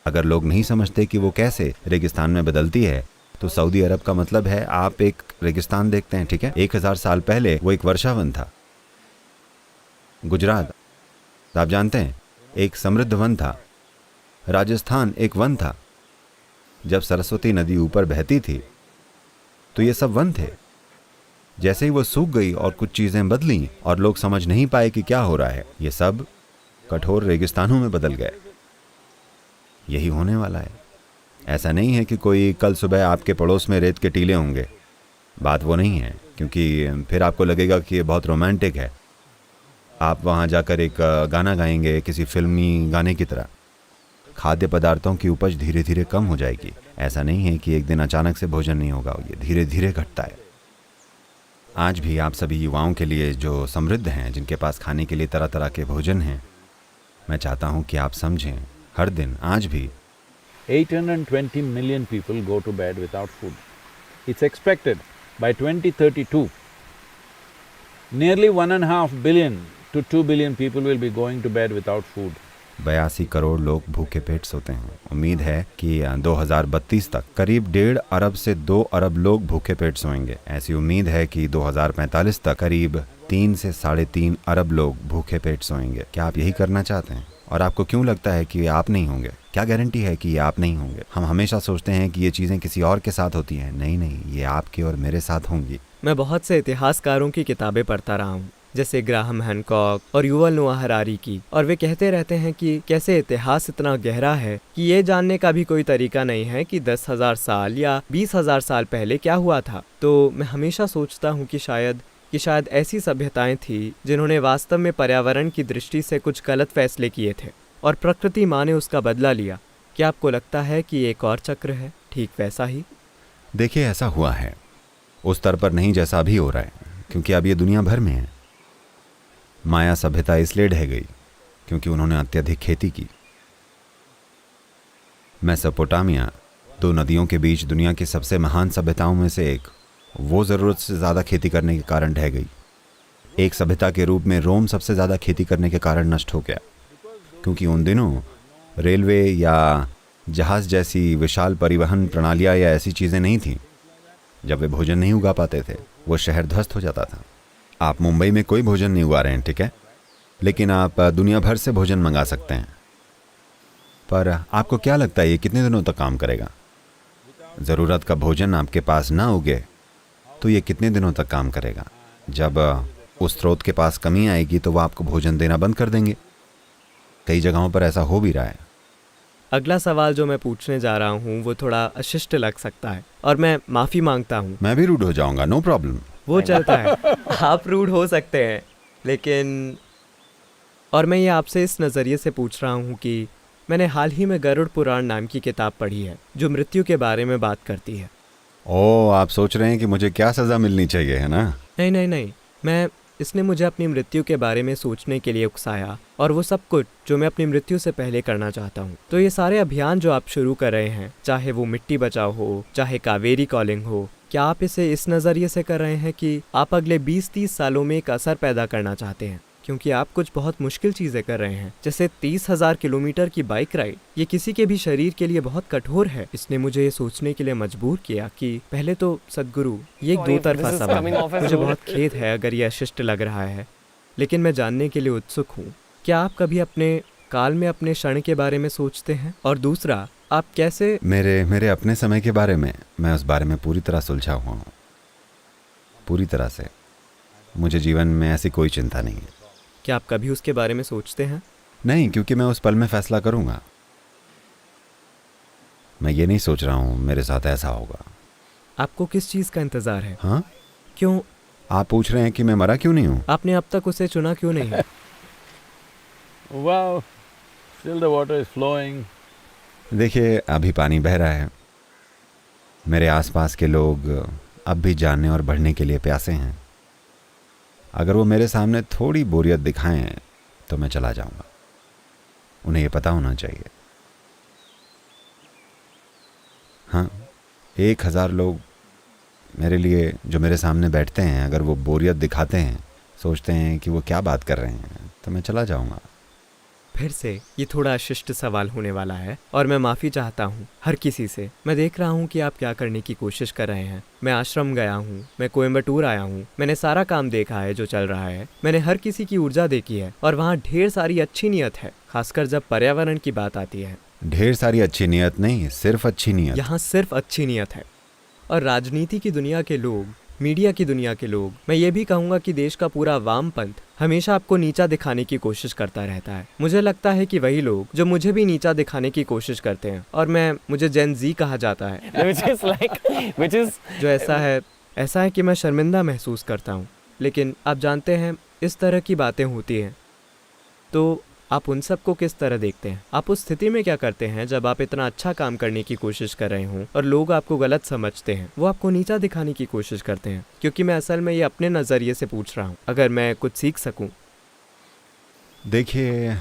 अगर लोग नहीं समझते कि वो कैसे रेगिस्तान में बदलती है, तो सऊदी अरब का मतलब है आप एक रेगिस्तान देखते हैं, ठीक है। 1000 साल पहले वो एक वर्षावन था। गुजरात, आप जानते हैं, एक समृद्ध वन था। राजस्थान एक वन था। जब सरस्वती नदी ऊपर बहती थी तो ये सब वन थे। जैसे ही वो सूख गई और कुछ चीज़ें बदलीं और लोग समझ नहीं पाए कि क्या हो रहा है, ये सब कठोर रेगिस्तानों में बदल गए। यही होने वाला है। ऐसा नहीं है कि कोई कल सुबह आपके पड़ोस में रेत के टीले होंगे। बात वो नहीं है, क्योंकि फिर आपको लगेगा कि ये बहुत रोमांटिक है। आप वहाँ जाकर एक गाना गाएंगे, किसी फिल्मी गाने की तरह। खाद्य पदार्थों की उपज धीरे धीरे कम हो जाएगी। ऐसा नहीं है कि एक दिन अचानक से भोजन नहीं होगा, ये धीरे धीरे घटता है। आज भी आप सभी युवाओं के लिए जो समृद्ध हैं, जिनके पास खाने के लिए तरह तरह के भोजन हैं, मैं चाहता हूँ कि आप समझें, हर दिन आज भी 820 million people go to bed without food. It's expected by 2032, nearly 1.5 billion to 2 billion people will be going to bed without food. 82 crore लोग भूखे पेट सोते हैं। उम्मीद है कि 2032 तक करीब 1.5 अरब से 2 अरब लोग भूखे पेट सोएंगे। ऐसी उम्मीद है कि 2045 तक करीब 3 से 3.5 अरब लोग भूखे पेट सोएंगे। क्या आप यही करना चाहते हैं? और आपको क्यों लगता है कि आप नहीं होंगे? क्या गारंटी है कि ये आप नहीं होंगे? हम हमेशा सोचते हैं कि ये चीज़ें किसी और के साथ होती हैं। नहीं नहीं, ये आपके और मेरे साथ होंगी। मैं बहुत से इतिहासकारों की किताबें पढ़ता रहा हूँ, जैसे ग्राहम हैनकॉक और युवल नोआ हरारी की, और वे कहते रहते हैं कि कैसे इतिहास इतना गहरा है कि ये जानने का भी कोई तरीका नहीं है कि 10,000 साल या 20,000 साल पहले क्या हुआ था। तो मैं हमेशा सोचता हूँ कि शायद ऐसी सभ्यताएं थी जिन्होंने वास्तव में पर्यावरण की दृष्टि से कुछ गलत फैसले किए थे और प्रकृति माँ ने उसका बदला लिया। क्या आपको लगता है कि एक और चक्र है ठीक वैसा ही? देखिए, ऐसा हुआ है उस स्तर पर नहीं जैसा अभी हो रहा है, क्योंकि अब ये दुनिया भर में है। माया सभ्यता इसलिए ढह गई क्योंकि उन्होंने अत्यधिक खेती की। मेसोपोटामिया, 2 नदियों के बीच दुनिया की सबसे महान सभ्यताओं में से एक, वो ज़रूरत से ज़्यादा खेती करने के कारण ढह गई। एक सभ्यता के रूप में रोम सबसे ज़्यादा खेती करने के कारण नष्ट हो गया, क्योंकि उन दिनों रेलवे या जहाज़ जैसी विशाल परिवहन प्रणालियाँ या ऐसी चीज़ें नहीं थीं। जब वे भोजन नहीं उगा पाते थे, वो शहर ध्वस्त हो जाता था। आप मुंबई में कोई भोजन नहीं उगा रहे हैं, ठीक है, लेकिन आप दुनिया भर से भोजन मंगा सकते हैं। पर आपको क्या लगता है ये कितने दिनों तक काम करेगा? ज़रूरत का भोजन आपके पास ना उगे तो ये कितने दिनों तक काम करेगा? जब उस स्रोत के पास कमी आएगी तो वो आपको भोजन देना बंद कर देंगे। कई जगहों पर ऐसा हो भी रहा है। अगला सवाल जो मैं पूछने जा रहा हूँ वो थोड़ा अशिष्ट लग सकता है और मैं माफ़ी मांगता हूँ। मैं भी रूड हो जाऊंगा, नो प्रॉब्लम। वो चलता है। आप रूड हो सकते हैं, लेकिन और मैं ये आपसे इस नज़रिए से पूछ रहा हूँ कि मैंने हाल ही में गरुड़ पुराण नाम की किताब पढ़ी है जो मृत्यु के बारे में बात करती है। ओ, आप सोच रहे हैं कि मुझे क्या सज़ा मिलनी चाहिए, है ना? नहीं नहीं नहीं, इसने मुझे अपनी मृत्यु के बारे में सोचने के लिए उकसाया, और वो सब कुछ जो मैं अपनी मृत्यु से पहले करना चाहता हूँ। तो ये सारे अभियान जो आप शुरू कर रहे हैं, चाहे वो मिट्टी बचाओ हो, चाहे कावेरी कॉलिंग हो, क्या आप इसे इस नज़रिए से कर रहे हैं कि आप अगले 20-30 सालों में एक असर पैदा करना चाहते हैं? क्योंकि आप कुछ बहुत मुश्किल चीज़ें कर रहे हैं, जैसे 30,000 किलोमीटर की बाइक राइड। ये किसी के भी शरीर के लिए बहुत कठोर है। इसने मुझे ये सोचने के लिए मजबूर किया कि पहले तो सद्गुरु, ये एक Sorry if दो तरफा this is सवाल coming है। off as मुझे rude. बहुत खेद है अगर ये अशिष्ट लग रहा है, लेकिन मैं जानने के लिए उत्सुक हूँ। क्या आप कभी अपने काल में अपने क्षण के बारे में सोचते हैं? और दूसरा, आप कैसे मेरे अपने समय के बारे में, मैं उस बारे में पूरी तरह सुलझा हुआ हूँ, पूरी तरह से। मुझे जीवन में ऐसी कोई चिंता नहीं है। क्या आप कभी उसके बारे में सोचते हैं? नहीं, क्योंकि मैं उस पल में फैसला करूंगा। मैं ये नहीं सोच रहा हूँ मेरे साथ ऐसा होगा। आपको किस चीज़ का इंतज़ार है? हाँ, क्यों आप पूछ रहे हैं कि मैं मरा क्यों नहीं हूँ? आपने अब तक उसे चुना क्यों नहीं है? Wow, still the water is flowing. देखिए, अभी पानी बह रहा है। मेरे आसपास के लोग अब भी जानने और बढ़ने के लिए प्यासे हैं। अगर वो मेरे सामने थोड़ी बोरियत दिखाएं तो मैं चला जाऊंगा। उन्हें ये पता होना चाहिए। हाँ, 1000 लोग मेरे लिए जो मेरे सामने बैठते हैं, अगर वो बोरियत दिखाते हैं, सोचते हैं कि वो क्या बात कर रहे हैं, तो मैं चला जाऊंगा। फिर से ये थोड़ा अशिष्ट सवाल होने वाला है, और मैं माफ़ी चाहता हूँ हर किसी से। मैं देख रहा हूँ कि आप क्या करने की कोशिश कर रहे हैं। मैं आश्रम गया हूँ, मैं कोयम्बटूर आया हूँ, मैंने सारा काम देखा है जो चल रहा है। मैंने हर किसी की ऊर्जा देखी है, और वहाँ ढेर सारी अच्छी नीयत है, खासकर जब पर्यावरण की बात आती है। ढेर सारी अच्छी नीयत नहीं, सिर्फ अच्छी नीयत। यहाँ सिर्फ अच्छी नीयत है। और राजनीति की दुनिया के लोग, मीडिया की दुनिया के लोग, मैं ये भी कहूँगा कि देश का पूरा वामपंथ हमेशा आपको नीचा दिखाने की कोशिश करता रहता है। मुझे लगता है कि वही लोग जो मुझे भी नीचा दिखाने की कोशिश करते हैं, और मुझे जेन ज़ी कहा जाता है, जो ऐसा है कि मैं शर्मिंदा महसूस करता हूँ। लेकिन आप जानते हैं, इस तरह की बातें होती हैं, तो आप उन सबको किस तरह देखते हैं? आप उस स्थिति में क्या करते हैं जब आप इतना अच्छा काम करने की कोशिश कर रहे हों और लोग आपको गलत समझते हैं, वो आपको नीचा दिखाने की कोशिश करते हैं? क्योंकि मैं असल में ये अपने नज़रिए से पूछ रहा हूँ, अगर मैं कुछ सीख सकूं। देखिए,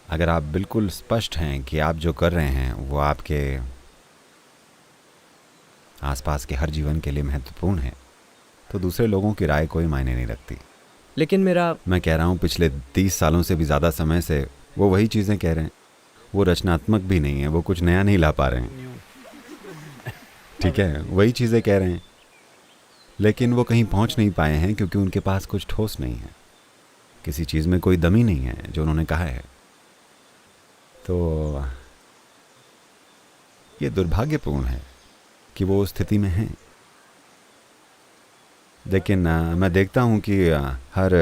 अगर आप बिल्कुल स्पष्ट हैं कि आप जो कर रहे हैं वो आपके आसपास के हर जीवन के लिए महत्वपूर्ण है, तो दूसरे लोगों की राय कोई मायने नहीं रखती। लेकिन मैं कह रहा हूँ, पिछले 30 सालों से भी ज़्यादा समय से वो वही चीज़ें कह रहे हैं। वो रचनात्मक भी नहीं है, वो कुछ नया नहीं ला पा रहे हैं। ठीक है, वही चीज़ें कह रहे हैं, लेकिन वो कहीं पहुँच नहीं पाए हैं क्योंकि उनके पास कुछ ठोस नहीं है। किसी चीज़ में कोई दम ही नहीं है जो उन्होंने कहा है। तो ये दुर्भाग्यपूर्ण है कि वो उस स्थिति में हैं। लेकिन मैं देखता हूँ कि हर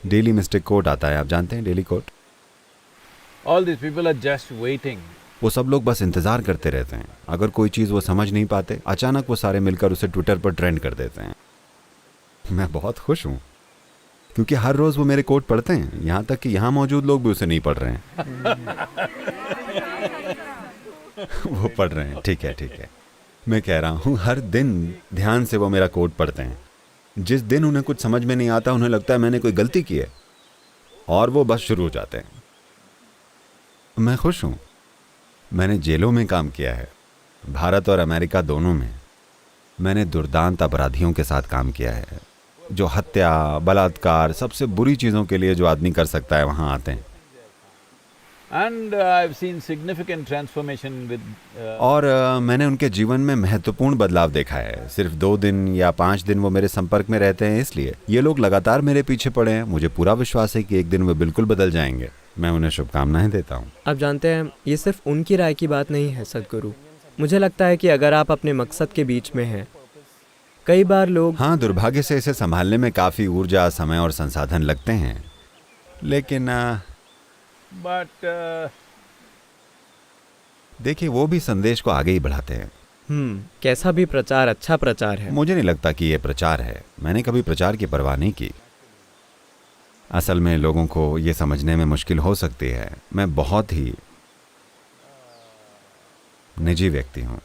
डेली मिस्टेक कोट आता है, आप जानते हैं daily quote. All these people are just waiting. वो सब लोग बस इंतज़ार करते रहते हैं। अगर कोई चीज़ वो समझ नहीं पाते, अचानक वो सारे मिलकर उसे ट्विटर पर ट्रेंड कर देते हैं। मैं बहुत खुश हूँ क्योंकि हर रोज़ वो मेरे कोट पढ़ते हैं, यहाँ तक कि यहाँ मौजूद लोग भी उसे नहीं पढ़ रहे हैं। वो पढ़ रहे हैं, ठीक है। मैं कह रहा हूँ, हर दिन ध्यान से वो मेरा कोट पढ़ते हैं। जिस दिन उन्हें कुछ समझ में नहीं आता, उन्हें लगता है मैंने कोई गलती की है, और वो बस शुरू हो जाते हैं। मैं खुश हूँ। मैंने जेलों में काम किया है, भारत और अमेरिका दोनों में। मैंने दुर्दांत अपराधियों के साथ काम किया है, जो हत्या, बलात्कार, सबसे बुरी चीज़ों के लिए जो आदमी कर सकता है वहाँ आते हैं। And I've seen significant transformation with और मैंने उनके जीवन में महत्वपूर्ण बदलाव देखा है। सिर्फ 2 दिन या 5 दिन वो मेरे संपर्क में रहते हैं, इसलिए ये लोग लगातार मेरे पीछे पड़े हैं। मुझे पूरा विश्वास है कि एक दिन वे बिल्कुल बदल जाएंगे। मैं उन्हें शुभकामनाएं देता हूँ। आप जानते हैं, ये सिर्फ उनकी राय की बात नहीं है सद्गुरु। मुझे लगता है कि अगर आप अपने मकसद के बीच में हैं, कई बार लोग हाँ, दुर्भाग्य से इसे संभालने में काफ़ी ऊर्जा, समय और संसाधन लगते हैं, लेकिन but देखिए, वो भी संदेश को आगे ही बढ़ाते हैं। कैसा भी प्रचार अच्छा प्रचार है। मुझे नहीं लगता कि ये प्रचार है। मैंने कभी प्रचार की परवाह नहीं की। असल में लोगों को ये समझने में मुश्किल हो सकती है, मैं बहुत ही निजी व्यक्ति हूँ।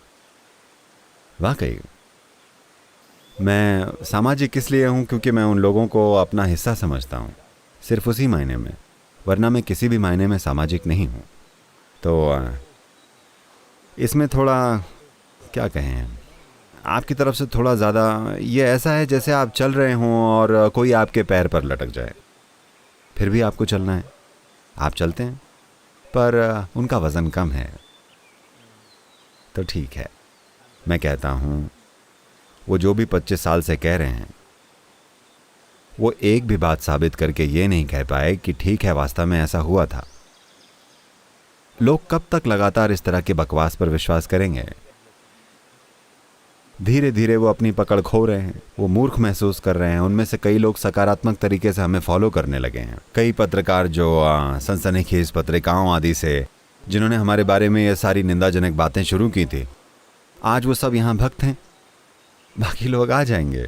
वाकई मैं सामाजिक इसलिए हूँ क्योंकि मैं उन लोगों को अपना हिस्सा समझता हूँ, सिर्फ उसी मायने में, वरना मैं किसी भी मायने में सामाजिक नहीं हूँ। तो इसमें थोड़ा क्या कहें, आपकी तरफ से थोड़ा ज़्यादा ये ऐसा है जैसे आप चल रहे हों और कोई आपके पैर पर लटक जाए, फिर भी आपको चलना है। आप चलते हैं पर उनका वज़न कम है, तो ठीक है। मैं कहता हूँ वो जो भी 25 साल से कह रहे हैं, वो एक भी बात साबित करके ये नहीं कह पाए कि ठीक है वास्तव में ऐसा हुआ था। लोग कब तक लगातार इस तरह के बकवास पर विश्वास करेंगे? धीरे धीरे वो अपनी पकड़ खो रहे हैं, वो मूर्ख महसूस कर रहे हैं। उनमें से कई लोग सकारात्मक तरीके से हमें फॉलो करने लगे हैं। कई पत्रकार जो सनसनीखेज पत्रिकाओं आदि से जिन्होंने हमारे बारे में ये सारी निंदाजनक बातें शुरू की थी, आज वो सब यहाँ भक्त हैं। बाकी लोग आ जाएंगे।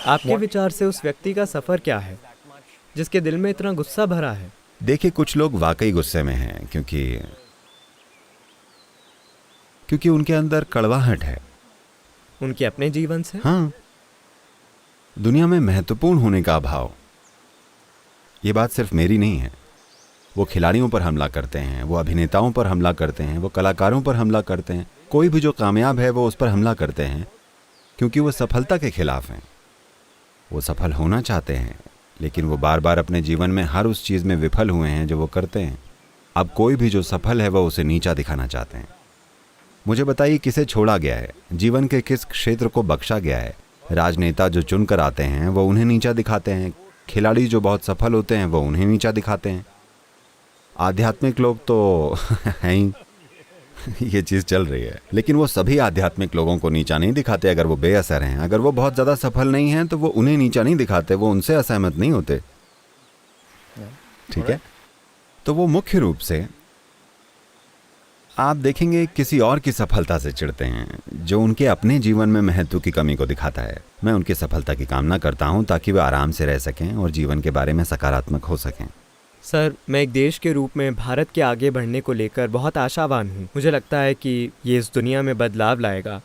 आपके विचार से उस व्यक्ति का सफ़र क्या है जिसके दिल में इतना गुस्सा भरा है? देखिए, कुछ लोग वाकई गुस्से में हैं क्योंकि उनके अंदर कड़वाहट है। उनके अपने जीवन से? हाँ, दुनिया में महत्वपूर्ण होने का अभाव। ये बात सिर्फ मेरी नहीं है। वो खिलाड़ियों पर हमला करते हैं, वो अभिनेताओं पर हमला करते हैं, वो कलाकारों पर हमला करते हैं। कोई भी जो कामयाब है वो उस पर हमला करते हैं क्योंकि वो सफलता के खिलाफ हैं। वो सफल होना चाहते हैं, लेकिन वो बार बार अपने जीवन में हर उस चीज़ में विफल हुए हैं जो वो करते हैं। अब कोई भी जो सफल है वो उसे नीचा दिखाना चाहते हैं। मुझे बताइए, किसे छोड़ा गया है? जीवन के किस क्षेत्र को बख्शा गया है? राजनेता जो चुनकर आते हैं वो उन्हें नीचा दिखाते हैं। खिलाड़ी जो बहुत सफल होते हैं वो उन्हें नीचा दिखाते हैं। आध्यात्मिक लोग तो हैं ही। ये चीज़ चल रही है, लेकिन वो सभी आध्यात्मिक लोगों को नीचा नहीं दिखाते अगर वो बेअसर हैं। अगर वो बहुत ज़्यादा सफल नहीं हैं तो वो उन्हें नीचा नहीं दिखाते, वो उनसे असहमत नहीं होते। ठीक है, तो वो मुख्य रूप से आप देखेंगे किसी और की सफलता से चिढ़ते हैं जो उनके अपने जीवन में महत्व की कमी को दिखाता है। मैं उनकी सफलता की कामना करता हूं ताकि वे आराम से रह सकें और जीवन के बारे में सकारात्मक हो सकें। सर, मैं एक देश के रूप में भारत के आगे बढ़ने को लेकर बहुत आशावान हूँ। मुझे लगता है कि ये इस दुनिया में बदलाव लाएगा।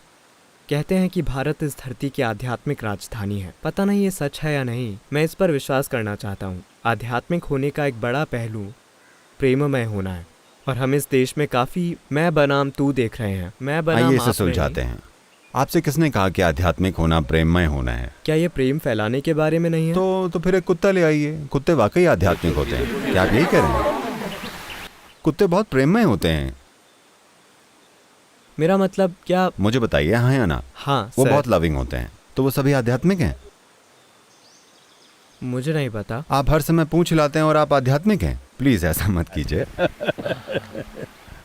कहते हैं कि भारत इस धरती की आध्यात्मिक राजधानी है। पता नहीं ये सच है या नहीं, मैं इस पर विश्वास करना चाहता हूँ। आध्यात्मिक होने का एक बड़ा पहलू प्रेममय होना है, और हम इस देश में काफ़ी मैं बनाम तू देख रहे हैं। मैं बनाम आइए आप इसे सुलझाते हैं। आपसे किसने कहा कि आध्यात्मिक होना प्रेममय होना है? क्या ये प्रेम फैलाने के बारे में नहीं है? तो फिर एक कुत्ता ले आइए। कुत्ते वाकई आध्यात्मिक होते हैं। क्या आप यही कह रहे हैं? कुत्ते बहुत प्रेममय होते हैं। मेरा मतलब क्या? मुझे बताइए, हाँ या ना? हाँ वो सर। बहुत लविंग होते हैं, तो वो सभी आध्यात्मिक हैं? मुझे नहीं पता। आप हर समय पूंछ लाते हैं और आप आध्यात्मिक हैं? प्लीज ऐसा मत कीजिए।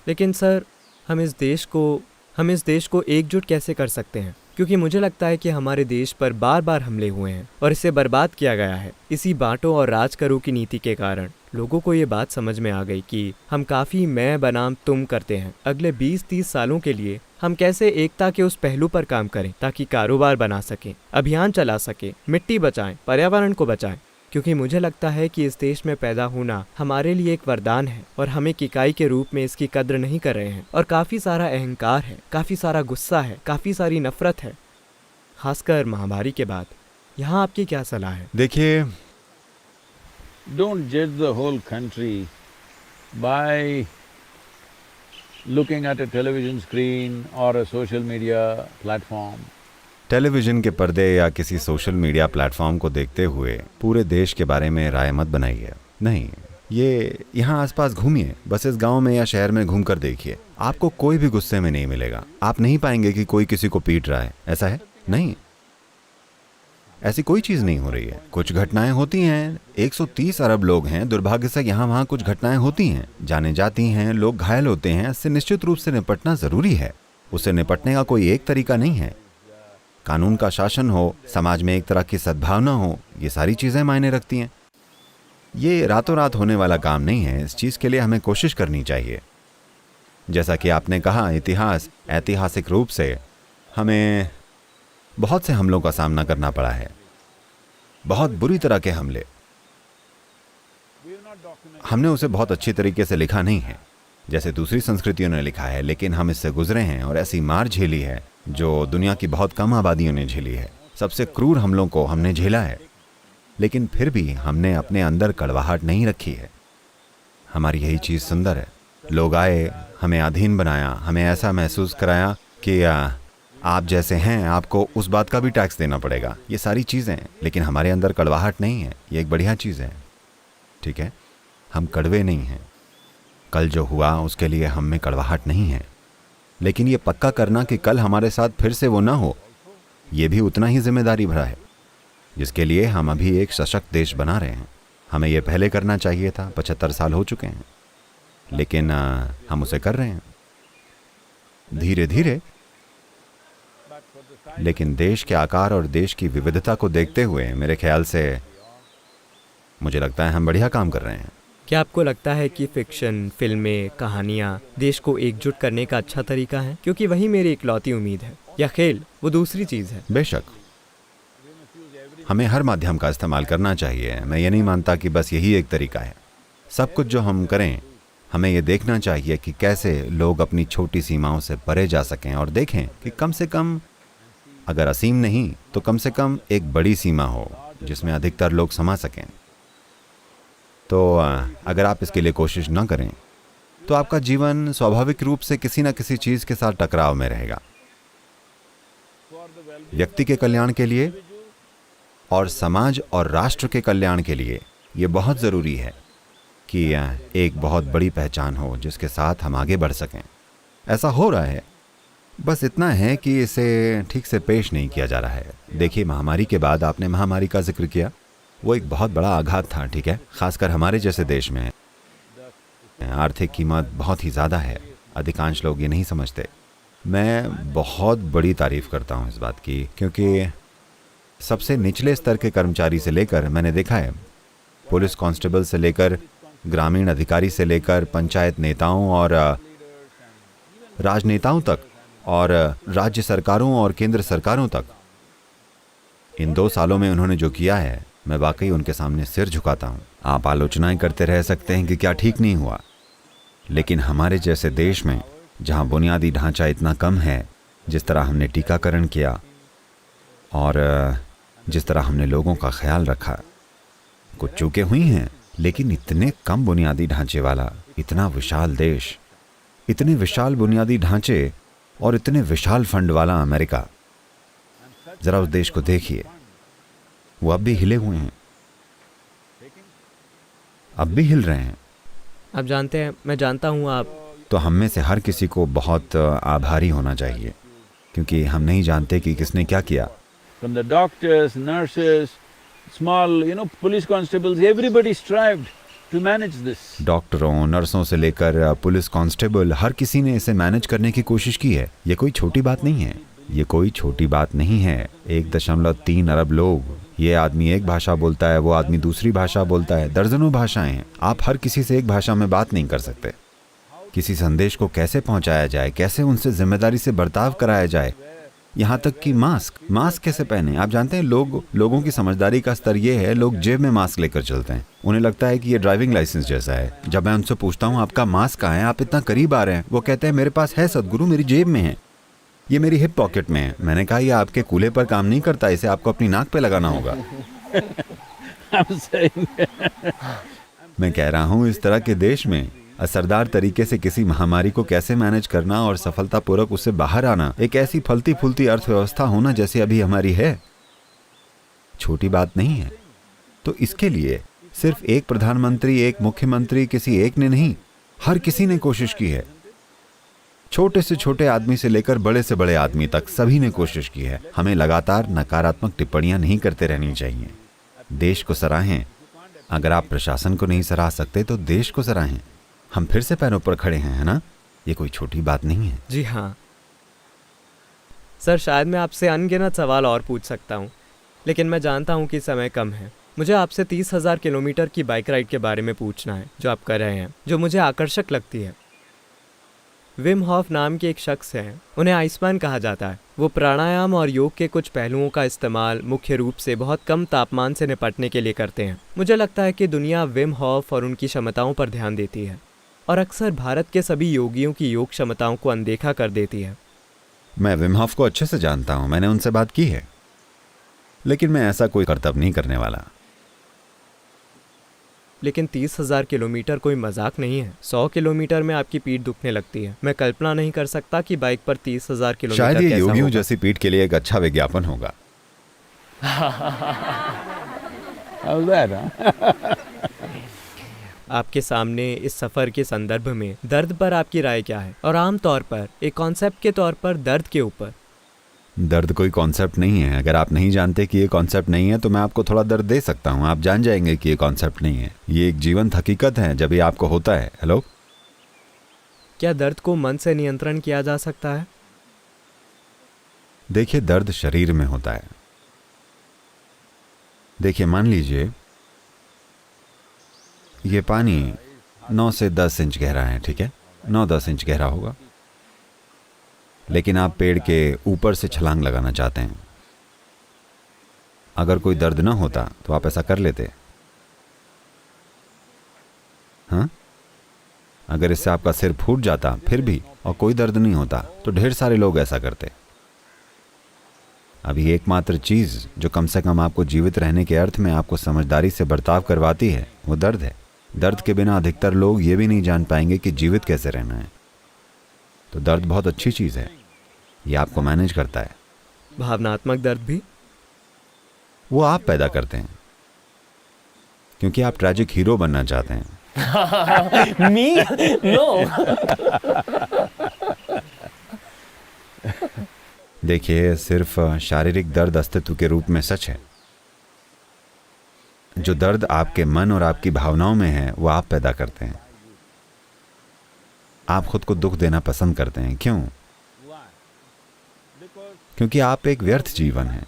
लेकिन सर, हम इस देश को एकजुट कैसे कर सकते हैं? क्योंकि मुझे लगता है कि हमारे देश पर बार बार हमले हुए हैं और इसे बर्बाद किया गया है। इसी बांटो और राज करो की नीति के कारण लोगों को ये बात समझ में आ गई कि हम काफ़ी मैं बनाम तुम करते हैं। अगले 20-30 सालों के लिए हम कैसे एकता के उस पहलू पर काम करें ताकि कारोबार बना सकें, अभियान चला सकें, मिट्टी बचाएं, पर्यावरण को बचाएं। क्योंकि मुझे लगता है कि इस देश में पैदा होना हमारे लिए एक वरदान है और हम एक इकाई के रूप में इसकी कद्र नहीं कर रहे हैं। और काफ़ी सारा अहंकार है, काफ़ी सारा गुस्सा है, काफ़ी सारी नफरत है, खासकर महामारी के बाद। यहाँ आपकी क्या सलाह है? देखिए, Don't judge the whole country by looking at a television screen or a social media platform. Television के पर्दे या किसी सोशल मीडिया प्लेटफॉर्म को देखते हुए पूरे देश के बारे में राय मत बनाइए। नहीं, ये यहाँ आसपास घूमिए, बस इस गांव में या शहर में घूमकर देखिए। आपको कोई भी गुस्से में नहीं मिलेगा। आप नहीं पाएंगे कि कोई किसी को पीट रहा है। ऐसा है? नहीं, ऐसी कोई चीज़ नहीं हो रही है। कुछ घटनाएं होती हैं, 130 अरब लोग हैं, दुर्भाग्य से यहाँ वहाँ कुछ घटनाएं होती हैं, जाने जाती हैं, लोग घायल होते हैं। इससे निश्चित रूप से निपटना ज़रूरी है। उससे निपटने का कोई एक तरीका नहीं है। कानून का शासन हो, समाज में एक तरह की सद्भावना हो, ये सारी चीज़ें मायने रखती हैं। ये रातों रात होने वाला काम नहीं है। इस चीज़ के लिए हमें कोशिश करनी चाहिए। जैसा कि आपने कहा, इतिहास ऐतिहासिक रूप से हमें बहुत से हमलों का सामना करना पड़ा है, बहुत बुरी तरह के हमले। हमने उसे बहुत अच्छी तरीके से लिखा नहीं है जैसे दूसरी संस्कृतियों ने लिखा है, लेकिन हम इससे गुजरे हैं और ऐसी मार झेली है जो दुनिया की बहुत कम आबादियों ने झेली है। सबसे क्रूर हमलों को हमने झेला है, लेकिन फिर भी हमने अपने अंदर कड़वाहट नहीं रखी है। हमारी यही चीज़ सुंदर है। लोग आए, हमें अधीन बनाया, हमें ऐसा महसूस कराया कि आप जैसे हैं आपको उस बात का भी टैक्स देना पड़ेगा, ये सारी चीज़ें हैं। लेकिन हमारे अंदर कड़वाहट नहीं है, ये एक बढ़िया चीज़ है। ठीक है, हम कड़वे नहीं हैं। कल जो हुआ उसके लिए हम में कड़वाहट नहीं है, लेकिन ये पक्का करना कि कल हमारे साथ फिर से वो ना हो, ये भी उतना ही जिम्मेदारी भरा है, जिसके लिए हम अभी एक सशक्त देश बना रहे हैं। हमें ये पहले करना चाहिए था, 75 साल हो चुके हैं, लेकिन हम उसे कर रहे हैं धीरे धीरे। लेकिन देश के आकार और देश की विविधता को देखते हुए मेरे ख्याल से मुझे लगता है हम बढ़िया काम कर रहे हैं। क्या आपको लगता है कि फिक्शन, फिल्में, कहानियाँ देश को एकजुट करने का अच्छा तरीका है? क्योंकि वही मेरी इकलौती उम्मीद है। या खेल वो दूसरी चीज़ है? बेशक हमें हर माध्यम का इस्तेमाल करना चाहिए। मैं ये नहीं मानता कि बस यही एक तरीका है। सब कुछ जो हम करें, हमें ये देखना चाहिए कि कैसे लोग अपनी छोटी सीमाओं से परे जा सकें और देखें कि कम से कम, अगर असीम नहीं तो कम से कम एक बड़ी सीमा हो जिसमें अधिकतर लोग समा सकें। तो अगर आप इसके लिए कोशिश न करें तो आपका जीवन स्वाभाविक रूप से किसी न किसी चीज़ के साथ टकराव में रहेगा। व्यक्ति के कल्याण के लिए और समाज और राष्ट्र के कल्याण के लिए ये बहुत ज़रूरी है कि एक बहुत बड़ी पहचान हो जिसके साथ हम आगे बढ़ सकें। ऐसा हो रहा है, बस इतना है कि इसे ठीक से पेश नहीं किया जा रहा है। देखिए, महामारी के बाद आपने महामारी का जिक्र किया, वो एक बहुत बड़ा आघात था। ठीक है, खासकर हमारे जैसे देश में आर्थिक कीमत बहुत ही ज़्यादा है, अधिकांश लोग ये नहीं समझते। मैं बहुत बड़ी तारीफ़ करता हूँ इस बात की, क्योंकि सबसे निचले स्तर के कर्मचारी से लेकर, मैंने देखा है, पुलिस कांस्टेबल से लेकर, ग्रामीण अधिकारी से लेकर, पंचायत नेताओं और राजनेताओं तक और राज्य सरकारों और केंद्र सरकारों तक, इन 2 सालों में उन्होंने जो किया है, मैं वाकई उनके सामने सिर झुकाता हूँ। आप आलोचनाएं करते रह सकते हैं कि क्या ठीक नहीं हुआ, लेकिन हमारे जैसे देश में जहाँ बुनियादी ढांचा इतना कम है, जिस तरह हमने टीकाकरण किया और जिस तरह हमने लोगों का ख्याल रखा, कुछ चूकें हुई हैं, लेकिन इतने कम बुनियादी ढांचे वाला इतना विशाल देश, इतने विशाल बुनियादी ढांचे और इतने विशाल फंड वाला अमेरिका, ज़रा उस देश को देखिए। वो अब भी हिले हुए हैं, अब भी हिल रहे हैं। आप जानते हैं, मैं जानता हूँ आप तो हम में से हर किसी को बहुत आभारी होना चाहिए, क्योंकि हम नहीं जानते कि किसने क्या किया। From the doctors, nurses, small, police constables, everybody strived to manage this. डॉक्टरों, नर्सों से लेकर पुलिस कांस्टेबल, हर किसी ने इसे मैनेज करने की कोशिश की है। ये कोई छोटी बात नहीं है, ये कोई छोटी बात नहीं है। 1.3 अरब लोग, ये आदमी एक भाषा बोलता है, वो आदमी दूसरी भाषा बोलता है, दर्जनों भाषाएं हैं। आप हर किसी से एक भाषा में बात नहीं कर सकते। किसी संदेश को कैसे पहुंचाया जाए, कैसे उनसे जिम्मेदारी से बर्ताव कराया जाए, यहाँ तक कि मास्क कैसे पहने। आप जानते हैं, लोगों की समझदारी का स्तर ये है, लोग जेब में मास्क लेकर चलते हैं। उन्हें लगता है कि ये ड्राइविंग लाइसेंस जैसा है। जब मैं उनसे पूछता हूँ आपका मास्क कहाँ है, आप इतना करीब आ रहे हैं, वो कहते हैं मेरे पास है सदगुरु, मेरी जेब में है, ये मेरी हिप पॉकेट में है। मैंने कहा ये आपके कूल्हे पर काम नहीं करता, इसे आपको अपनी नाक पे लगाना होगा। मैं कह रहा हूँ, इस तरह के देश में असरदार तरीके से किसी महामारी को कैसे मैनेज करना और सफलतापूर्वक उससे बाहर आना, एक ऐसी फलती फूलती अर्थव्यवस्था होना जैसे अभी हमारी है, छोटी बात नहीं है। तो इसके लिए सिर्फ एक प्रधानमंत्री, एक मुख्यमंत्री, किसी एक ने नहीं, हर किसी ने कोशिश की है। छोटे से छोटे आदमी से लेकर बड़े से बड़े आदमी तक सभी ने कोशिश की है। हमें लगातार नकारात्मक टिप्पणियां नहीं करते रहनी चाहिए। देश को सराहें। अगर आप प्रशासन को नहीं सराह सकते तो देश को सराहें। हम फिर से पैरों पर खड़े हैं, है ना? ये कोई छोटी बात नहीं है। जी हाँ सर, शायद मैं आपसे अनगिनत सवाल और पूछ सकता हूँ, लेकिन मैं जानता हूँ कि समय कम है। मुझे आपसे 30,000 किलोमीटर की बाइक राइड के बारे में पूछना है जो आप कर रहे हैं, जो मुझे आकर्षक लगती है। विम हॉफ नाम के एक शख्स हैं, उन्हें आइसमैन कहा जाता है। वो प्राणायाम और योग के कुछ पहलुओं का इस्तेमाल मुख्य रूप से बहुत कम तापमान से निपटने के लिए करते हैं। मुझे लगता है कि दुनिया विम हॉफ और उनकी क्षमताओं पर ध्यान देती है और अक्सर भारत के सभी योगियों की योग क्षमताओं को अनदेखा कर देती है। मैं विम हॉफ को अच्छे से जानता हूं, मैंने उनसे बात की है, लेकिन मैं ऐसा कोई कर्तव्य नहीं करने वाला। लेकिन 30,000 किलोमीटर कोई मजाक नहीं है। 100 किलोमीटर में आपकी पीठ दुखने लगती है। मैं कल्पना नहीं कर सकता कि बाइक पर 30,000 किलोमीटर शायद ये कैसा योगियों होगा। जैसी पीठ के लिए एक अच्छा विज्ञापन होगा। How's that, huh? आपके सामने इस सफ़र के संदर्भ में दर्द पर आपकी राय क्या है? और आम तौर पर एक कॉन्सेप्ट के तौर पर दर्द के ऊपर। दर्द कोई कॉन्सेप्ट नहीं है। अगर आप नहीं जानते कि ये कॉन्सेप्ट नहीं है तो मैं आपको थोड़ा दर्द दे सकता हूँ, आप जान जाएंगे कि ये कॉन्सेप्ट नहीं है। ये एक जीवंत हकीकत है जब ये आपको होता है। हेलो, क्या दर्द को मन से नियंत्रण किया जा सकता है? देखिए, दर्द शरीर में होता है। देखिए, मान लीजिए ये पानी 9 से 10 इंच गहरा है, ठीक है, 9-10 इंच गहरा होगा, लेकिन आप पेड़ के ऊपर से छलांग लगाना चाहते हैं। अगर कोई दर्द ना होता तो आप ऐसा कर लेते? हाँ, अगर इससे आपका सिर फूट जाता फिर भी और कोई दर्द नहीं होता तो ढेर सारे लोग ऐसा करते। अभी एकमात्र चीज जो कम से कम आपको जीवित रहने के अर्थ में आपको समझदारी से बर्ताव करवाती है वो दर्द है। दर्द के बिना अधिकतर लोग ये भी नहीं जान पाएंगे कि जीवित कैसे रहना है। तो दर्द बहुत अच्छी चीज है, ये आपको मैनेज करता है। भावनात्मक दर्द भी? वो आप पैदा करते हैं क्योंकि आप ट्रैजिक हीरो बनना चाहते हैं। Me? No. देखिए, सिर्फ शारीरिक दर्द अस्तित्व के रूप में सच है। जो दर्द आपके मन और आपकी भावनाओं में है वो आप पैदा करते हैं। आप खुद को दुख देना पसंद करते हैं। क्यों? क्योंकि आप एक व्यर्थ जीवन है।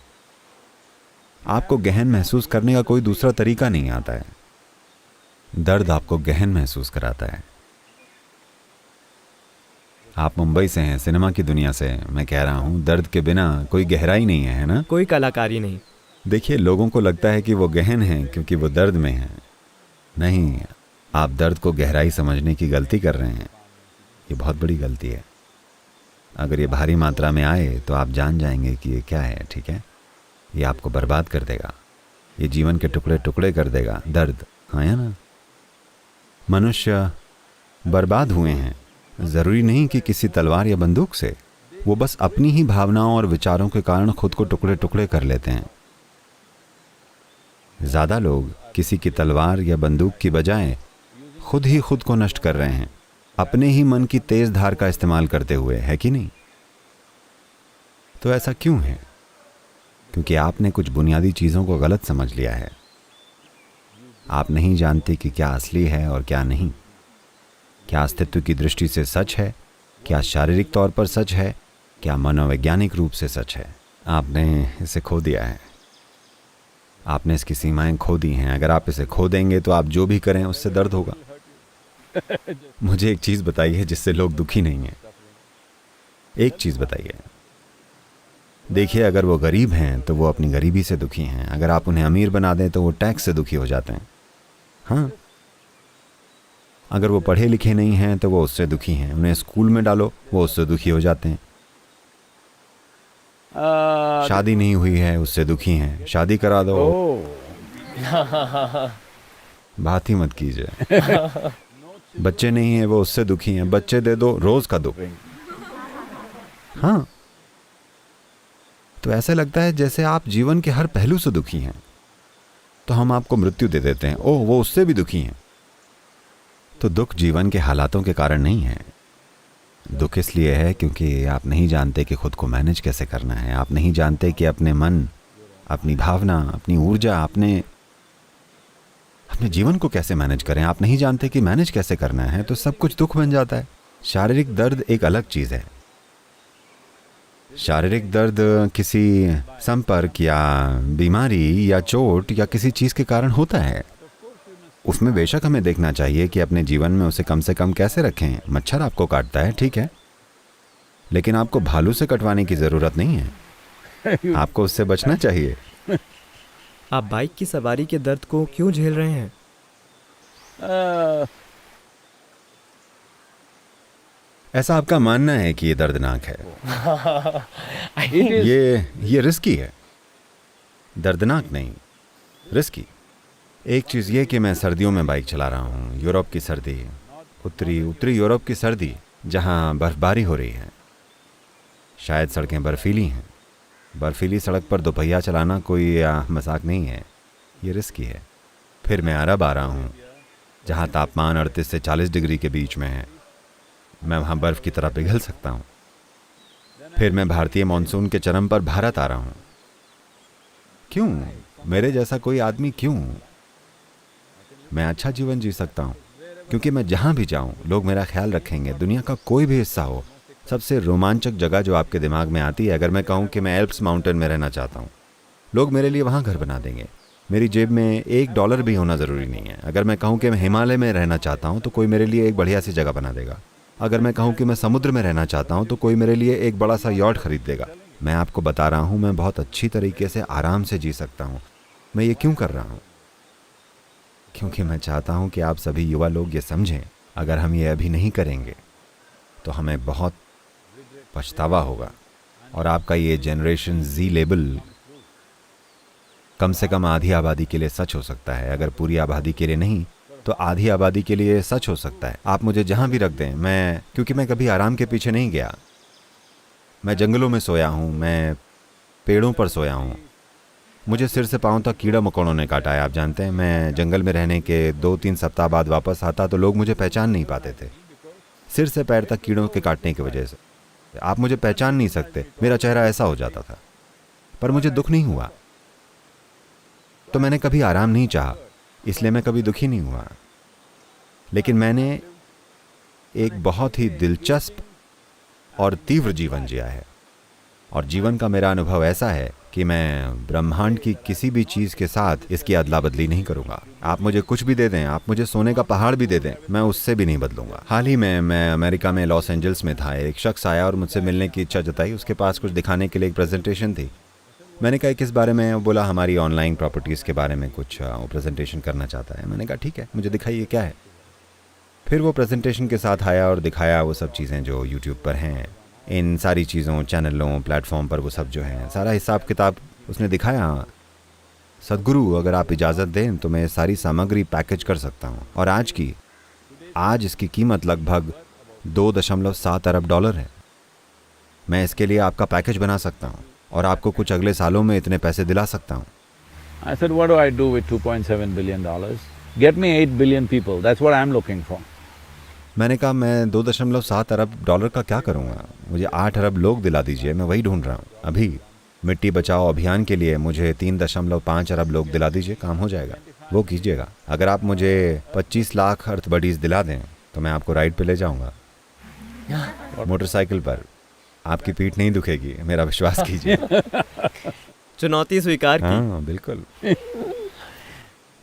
आपको गहन महसूस करने का कोई दूसरा तरीका नहीं आता है। दर्द आपको गहन महसूस कराता है। आप मुंबई से हैं, सिनेमा की दुनिया से। मैं कह रहा हूं, दर्द के बिना कोई गहराई नहीं है ना? कोई कलाकारी नहीं। देखिए, लोगों को लगता है कि वो गहन हैं क्योंकि वो दर्द में हैं। नहीं, आप दर्द को गहराई समझने की गलती कर रहे हैं। ये बहुत बड़ी गलती है। अगर ये भारी मात्रा में आए तो आप जान जाएंगे कि ये क्या है, ठीक है? ये आपको बर्बाद कर देगा, ये जीवन के टुकड़े टुकड़े कर देगा। दर्द, हाँ या ना? मनुष्य बर्बाद हुए हैं, ज़रूरी नहीं कि किसी तलवार या बंदूक से। वो बस अपनी ही भावनाओं और विचारों के कारण खुद को टुकड़े टुकड़े कर लेते हैं। ज़्यादा लोग किसी की तलवार या बंदूक की बजाय खुद ही खुद को नष्ट कर रहे हैं, अपने ही मन की तेज धार का इस्तेमाल करते हुए, है कि नहीं? तो ऐसा क्यों है? क्योंकि आपने कुछ बुनियादी चीज़ों को गलत समझ लिया है। आप नहीं जानते कि क्या असली है और क्या नहीं। क्या अस्तित्व की दृष्टि से सच है, क्या शारीरिक तौर पर सच है, क्या मनोवैज्ञानिक रूप से सच है। आपने इसे खो दिया है। आपने इसकी सीमाएं खो दी हैं। अगर आप इसे खो देंगे तो आप जो भी करें उससे दर्द होगा। मुझे एक चीज़ बताइए जिससे लोग दुखी नहीं हैं। एक चीज़ बताइए। देखिए, अगर वो गरीब हैं तो वो अपनी गरीबी से दुखी हैं। अगर आप उन्हें अमीर बना दें तो वो टैक्स से दुखी हो जाते हैं। हाँ, अगर वो पढ़े लिखे नहीं हैं तो वो उससे दुखी हैं। उन्हें स्कूल में डालो, वो उससे दुखी हो जाते हैं। शादी नहीं हुई है, उससे दुखी हैं। शादी करा दो, बात ही मत कीजिए। बच्चे नहीं हैं, वो उससे दुखी हैं। बच्चे दे दो, रोज का दुख। हाँ, तो ऐसा लगता है जैसे आप जीवन के हर पहलू से दुखी हैं। तो हम आपको मृत्यु दे देते हैं, ओह वो उससे भी दुखी हैं। तो दुख जीवन के हालातों के कारण नहीं है। दुख इसलिए है क्योंकि आप नहीं जानते कि खुद को मैनेज कैसे करना है। आप नहीं जानते कि अपने मन, अपनी भावना, अपनी ऊर्जा, अपने जीवन को कैसे मैनेज करें। आप नहीं जानते कि मैनेज कैसे करना है, तो सब कुछ दुख बन जाता है। शारीरिक दर्द एक अलग चीज़ है। शारीरिक दर्द किसी संपर्क या बीमारी या चोट या किसी चीज़ के कारण होता है। उसमें बेशक हमें देखना चाहिए कि अपने जीवन में उसे कम से कम कैसे रखें। मच्छर आपको काटता है, ठीक है, लेकिन आपको भालू से कटवाने की ज़रूरत नहीं है, आपको उससे बचना चाहिए। आप बाइक की सवारी के दर्द को क्यों झेल रहे हैं? ऐसा आपका मानना है कि ये दर्दनाक है। It is ये रिस्की है, दर्दनाक नहीं, रिस्की। एक चीज़ ये कि मैं सर्दियों में बाइक चला रहा हूँ, यूरोप की सर्दी, उत्तरी यूरोप की सर्दी, जहाँ बर्फबारी हो रही है, शायद सड़कें बर्फीली हैं। बर्फीली सड़क पर दोपहिया चलाना कोई मजाक नहीं है, ये रिस्की है। फिर मैं अरब आ रहा हूँ, जहाँ तापमान 38 से 40 डिग्री के बीच में है, मैं वहाँ बर्फ़ की तरह पिघल सकता हूँ। फिर मैं भारतीय मानसून के चरम पर भारत आ रहा हूँ। क्यों? मेरे जैसा कोई आदमी क्यों? मैं अच्छा जीवन जी सकता हूँ, क्योंकि मैं जहाँ भी जाऊँ लोग मेरा ख्याल रखेंगे। दुनिया का कोई भी हिस्सा हो, सबसे रोमांचक जगह जो आपके दिमाग में आती है, अगर मैं कहूँ कि मैं एल्प्स माउंटेन में रहना चाहता हूँ, लोग मेरे लिए वहाँ घर बना देंगे। मेरी जेब में $1 भी होना ज़रूरी नहीं है। अगर मैं कहूँ कि मैं हिमालय में रहना चाहता हूँ, तो कोई मेरे लिए एक बढ़िया सी जगह बना देगा। अगर मैं कहूँ कि मैं समुद्र में रहना चाहता हूँ, तो कोई मेरे लिए एक बड़ा सा यॉट खरीद देगा। मैं आपको बता रहा हूँ, मैं बहुत अच्छी तरीके से आराम से जी सकता हूँ। मैं ये क्यों कर रहा हूँ? क्योंकि मैं चाहता हूँ कि आप सभी युवा लोग ये समझें, अगर हम ये अभी नहीं करेंगे तो हमें बहुत पछतावा होगा। और आपका ये जनरेशन जी लेबल कम से कम आधी आबादी के लिए सच हो सकता है। अगर पूरी आबादी के लिए नहीं, तो आधी आबादी के लिए सच हो सकता है। आप मुझे जहाँ भी रख दें, क्योंकि मैं कभी आराम के पीछे नहीं गया। मैं जंगलों में सोया हूँ, मैं पेड़ों पर सोया हूँ, मुझे सिर से पाँव तक कीड़ा मकोड़ों ने काटा है। आप जानते हैं, मैं जंगल में रहने के 2-3 सप्ताह बाद वापस आता तो लोग मुझे पहचान नहीं पाते थे, सिर से पैर तक कीड़ों के काटने की वजह से। आप मुझे पहचान नहीं सकते, मेरा चेहरा ऐसा हो जाता था। पर मुझे दुख नहीं हुआ, तो मैंने कभी आराम नहीं चाहा, इसलिए मैं कभी दुखी नहीं हुआ। लेकिन मैंने एक बहुत ही दिलचस्प और तीव्र जीवन जिया है। और जीवन का मेरा अनुभव ऐसा है कि मैं ब्रह्मांड की किसी भी चीज़ के साथ इसकी अदला बदली नहीं करूँगा। आप मुझे कुछ भी दे दें, आप मुझे सोने का पहाड़ भी दे दें, मैं उससे भी नहीं बदलूंगा। हाल ही में मैं अमेरिका में लॉस एंजल्स में था। एक शख्स आया और मुझसे मिलने की इच्छा जताई। उसके पास कुछ दिखाने के लिए एक प्रेजेंटेशन थी। मैंने कहा किस बारे में? वो बोला हमारी ऑनलाइन प्रॉपर्टीज़ के बारे में कुछ वो प्रेजेंटेशन करना चाहता है। मैंने कहा ठीक है, मुझे दिखाइए क्या है। फिर वो प्रेजेंटेशन के साथ आया और दिखाया वो सब चीज़ें जो यूट्यूब पर हैं, इन सारी चीज़ों, चैनलों, प्लेटफॉर्म पर वो सब जो हैं, सारा हिसाब किताब उसने दिखाया। सदगुरु, अगर आप इजाज़त दें तो मैं सारी सामग्री पैकेज कर सकता हूँ। और आज इसकी कीमत लगभग $2.7 अरब है। मैं इसके लिए आपका पैकेज बना सकता हूँ और आपको कुछ अगले सालों में इतने पैसे दिला सकता हूँ। I said, what do I do with $2.7 billion? Get me 8 billion people, that's what I'm looking for. मैंने कहा मैं $2.7 अरब का क्या करूँगा? मुझे 8 अरब लोग दिला दीजिए, मैं वही ढूंढ रहा हूँ। अभी मिट्टी बचाओ अभियान के लिए मुझे 3.5 अरब लोग दिला दीजिए, काम हो जाएगा, वो कीजिएगा। अगर आप मुझे 25 लाख अर्थ बडीज दिला दें तो मैं आपको राइड पे ले जाऊँगा, मोटरसाइकिल पर। आपकी पीठ नहीं दुखेगी, मेरा विश्वास कीजिए। चुनौती स्वीकार की। हाँ बिल्कुल।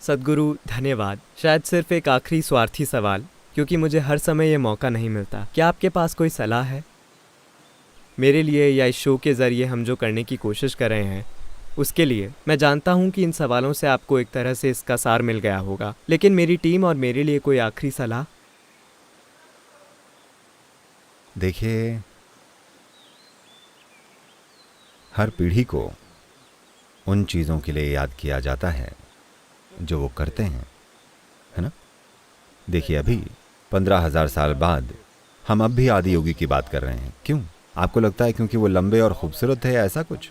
सदगुरु धन्यवाद। शायद सिर्फ एक आखिरी स्वार्थी सवाल, क्योंकि मुझे हर समय ये मौका नहीं मिलता। क्या आपके पास कोई सलाह है मेरे लिए, या इस शो के ज़रिए हम जो करने की कोशिश कर रहे हैं उसके लिए? मैं जानता हूँ कि इन सवालों से आपको एक तरह से इसका सार मिल गया होगा, लेकिन मेरी टीम और मेरे लिए कोई आखिरी सलाह? देखिए, हर पीढ़ी को उन चीज़ों के लिए याद किया जाता है जो वो करते हैं, है ना? देखिए, अभी 15,000 साल बाद हम अब भी आदि योगी की बात कर रहे हैं। क्यों? आपको लगता है क्योंकि वो लंबे और खूबसूरत थे या ऐसा कुछ?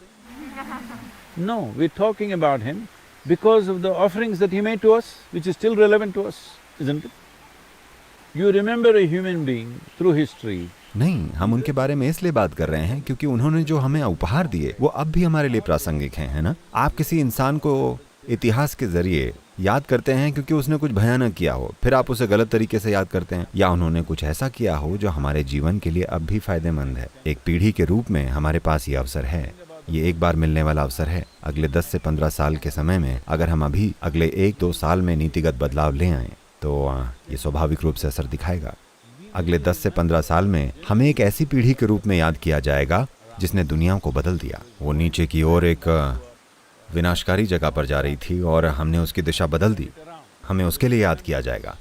No, we're talking about him because of the offerings that he made to us, which is still relevant to us, isn't it? You remember a human being through history. नहीं, हम उनके बारे में इसलिए बात कर रहे हैं क्योंकि उन्होंने जो हमें उपहार दिए वो अब भी हमारे लिए प्रासंगिक हैं, है ना? आप किसी इंसान को इतिहास के जरिए याद करते हैं क्योंकि उसने कुछ भयानक किया हो, फिर आप उसे गलत तरीके से याद करते हैं, या उन्होंने कुछ ऐसा किया हो जो हमारे जीवन के लिए अब भी फायदेमंद है। एक पीढ़ी के रूप में हमारे पास ये अवसर है, ये एक बार मिलने वाला अवसर है। अगले 10 से 15 साल के समय में अगर हम अभी अगले 1-2 साल में नीतिगत बदलाव ले आए तो ये स्वाभाविक रूप से असर दिखाएगा। अगले 10 से 15 साल में हमें एक ऐसी पीढ़ी के रूप में याद किया जाएगा जिसने दुनिया को बदल दिया। वो नीचे की ओर एक विनाशकारी जगह पर जा रही थी और हमने उसकी दिशा बदल दी। हमें उसके लिए याद किया जाएगा।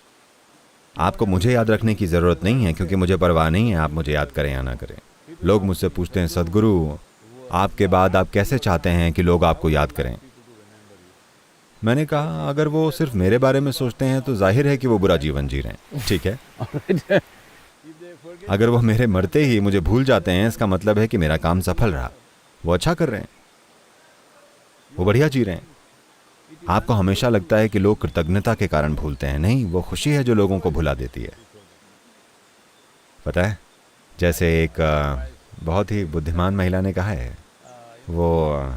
आपको मुझे याद रखने की ज़रूरत नहीं है, क्योंकि मुझे परवाह नहीं है आप मुझे याद करें या ना करें। लोग मुझसे पूछते हैं, सद्गुरु आपके बाद आप कैसे चाहते हैं कि लोग आपको याद करें? मैंने कहा, अगर वो सिर्फ मेरे बारे में सोचते हैं तो जाहिर है कि वो बुरा जीवन जी रहे हैं, ठीक है। अगर वो मेरे मरते ही मुझे भूल जाते हैं, इसका मतलब है कि मेरा काम सफल रहा, वो अच्छा कर रहे हैं, वो बढ़िया जी रहे हैं। आपको हमेशा लगता है कि लोग कृतज्ञता के कारण भूलते हैं। नहीं, वो खुशी है जो लोगों को भुला देती है। पता है, जैसे एक बहुत ही बुद्धिमान महिला ने कहा है, वो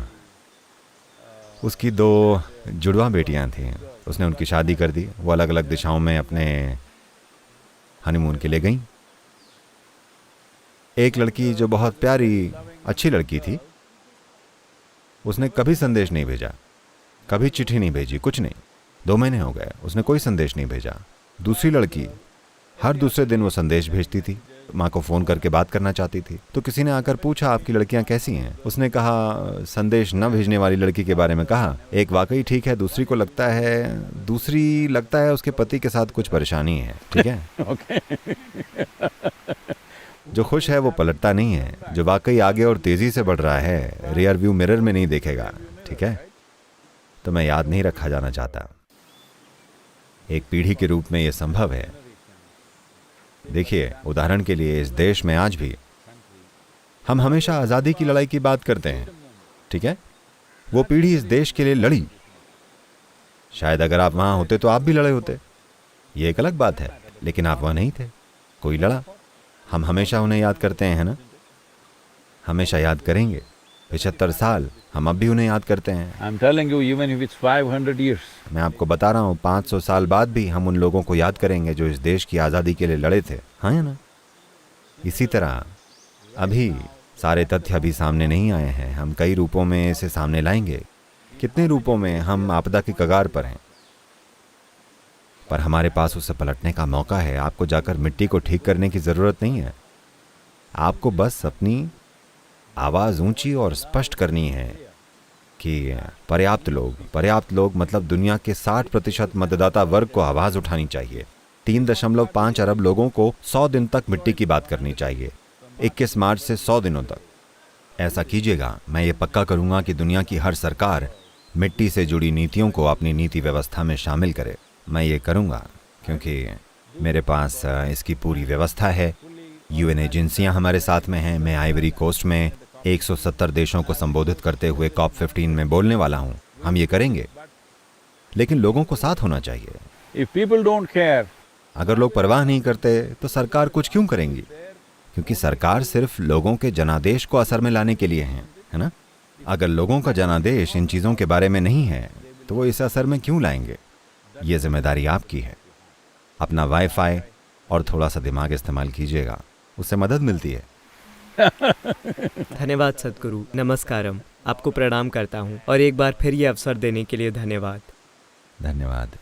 उसकी 2 जुड़वा बेटियां थीं, उसने उनकी शादी कर दी। वो अलग अलग दिशाओं में अपने हनीमून के लिए गईं। एक लड़की जो बहुत प्यारी अच्छी लड़की थी, उसने कभी संदेश नहीं भेजा, कभी चिट्ठी नहीं भेजी, कुछ नहीं। 2 महीने हो गए, उसने कोई संदेश नहीं भेजा। दूसरी लड़की हर दूसरे दिन वो संदेश भेजती थी, माँ को फ़ोन करके बात करना चाहती थी। तो किसी ने आकर पूछा, आपकी लड़कियाँ कैसी हैं? उसने कहा, संदेश न भेजने वाली लड़की के बारे में कहा, एक वाकई ठीक है, दूसरी लगता है उसके पति के साथ कुछ परेशानी है, ठीक है। जो खुश है वो पलटता नहीं है, जो वाकई आगे और तेज़ी से बढ़ रहा है रियर व्यू मिरर में नहीं देखेगा, ठीक है। तो मैं याद नहीं रखा जाना चाहता। एक पीढ़ी के रूप में ये संभव है। देखिए, उदाहरण के लिए इस देश में आज भी हम हमेशा आज़ादी की लड़ाई की बात करते हैं, ठीक है। वो पीढ़ी इस देश के लिए लड़ी। शायद अगर आप वहाँ होते तो आप भी लड़े होते, ये एक अलग बात है, लेकिन आप वहाँ नहीं थे, कोई लड़ा। हम हमेशा उन्हें याद करते हैं, है ना, हमेशा याद करेंगे। 75 साल हम अब भी उन्हें याद करते हैं। I'm telling you, even if it's 500 years. मैं आपको बता रहा हूँ, 500 साल बाद भी हम उन लोगों को याद करेंगे जो इस देश की आज़ादी के लिए लड़े थे, हाँ या ना। इसी तरह अभी सारे तथ्य अभी सामने नहीं आए हैं, हम कई रूपों में इसे सामने लाएंगे। कितने रूपों में हम आपदा की कगार पर हैं, पर हमारे पास उसे पलटने का मौका है। आपको जाकर मिट्टी को ठीक करने की ज़रूरत नहीं है, आपको बस अपनी आवाज़ ऊंची और स्पष्ट करनी है कि पर्याप्त लोग मतलब दुनिया के 60% मतदाता वर्ग को आवाज़ उठानी चाहिए। 3.5 अरब लोगों को 100 दिन तक मिट्टी की बात करनी चाहिए, 21 मार्च से 100 दिनों तक। ऐसा कीजिएगा, मैं ये पक्का करूँगा कि दुनिया की हर सरकार मिट्टी से जुड़ी नीतियों को अपनी नीति व्यवस्था में शामिल करे। मैं ये करूँगा क्योंकि मेरे पास इसकी पूरी व्यवस्था है। UN एजेंसियाँ हमारे साथ में हैं। मैं आइवरी कोस्ट में 170 देशों को संबोधित करते हुए COP15 में बोलने वाला हूँ। हम ये करेंगे, लेकिन लोगों को साथ होना चाहिए। If people don't care, अगर लोग परवाह नहीं करते तो सरकार कुछ क्यों करेंगी? क्योंकि सरकार सिर्फ लोगों के जनादेश को असर में लाने के लिए है ना। अगर लोगों का जनादेश इन चीज़ों के बारे में नहीं है तो वो इसे असर में क्यों लाएंगे? ये जिम्मेदारी आपकी है। अपना वाईफाई और थोड़ा सा दिमाग इस्तेमाल कीजिएगा, उससे मदद मिलती है। धन्यवाद सद्गुरु, नमस्कारम। आपको प्रणाम करता हूँ और एक बार फिर ये अवसर देने के लिए धन्यवाद। धन्यवाद।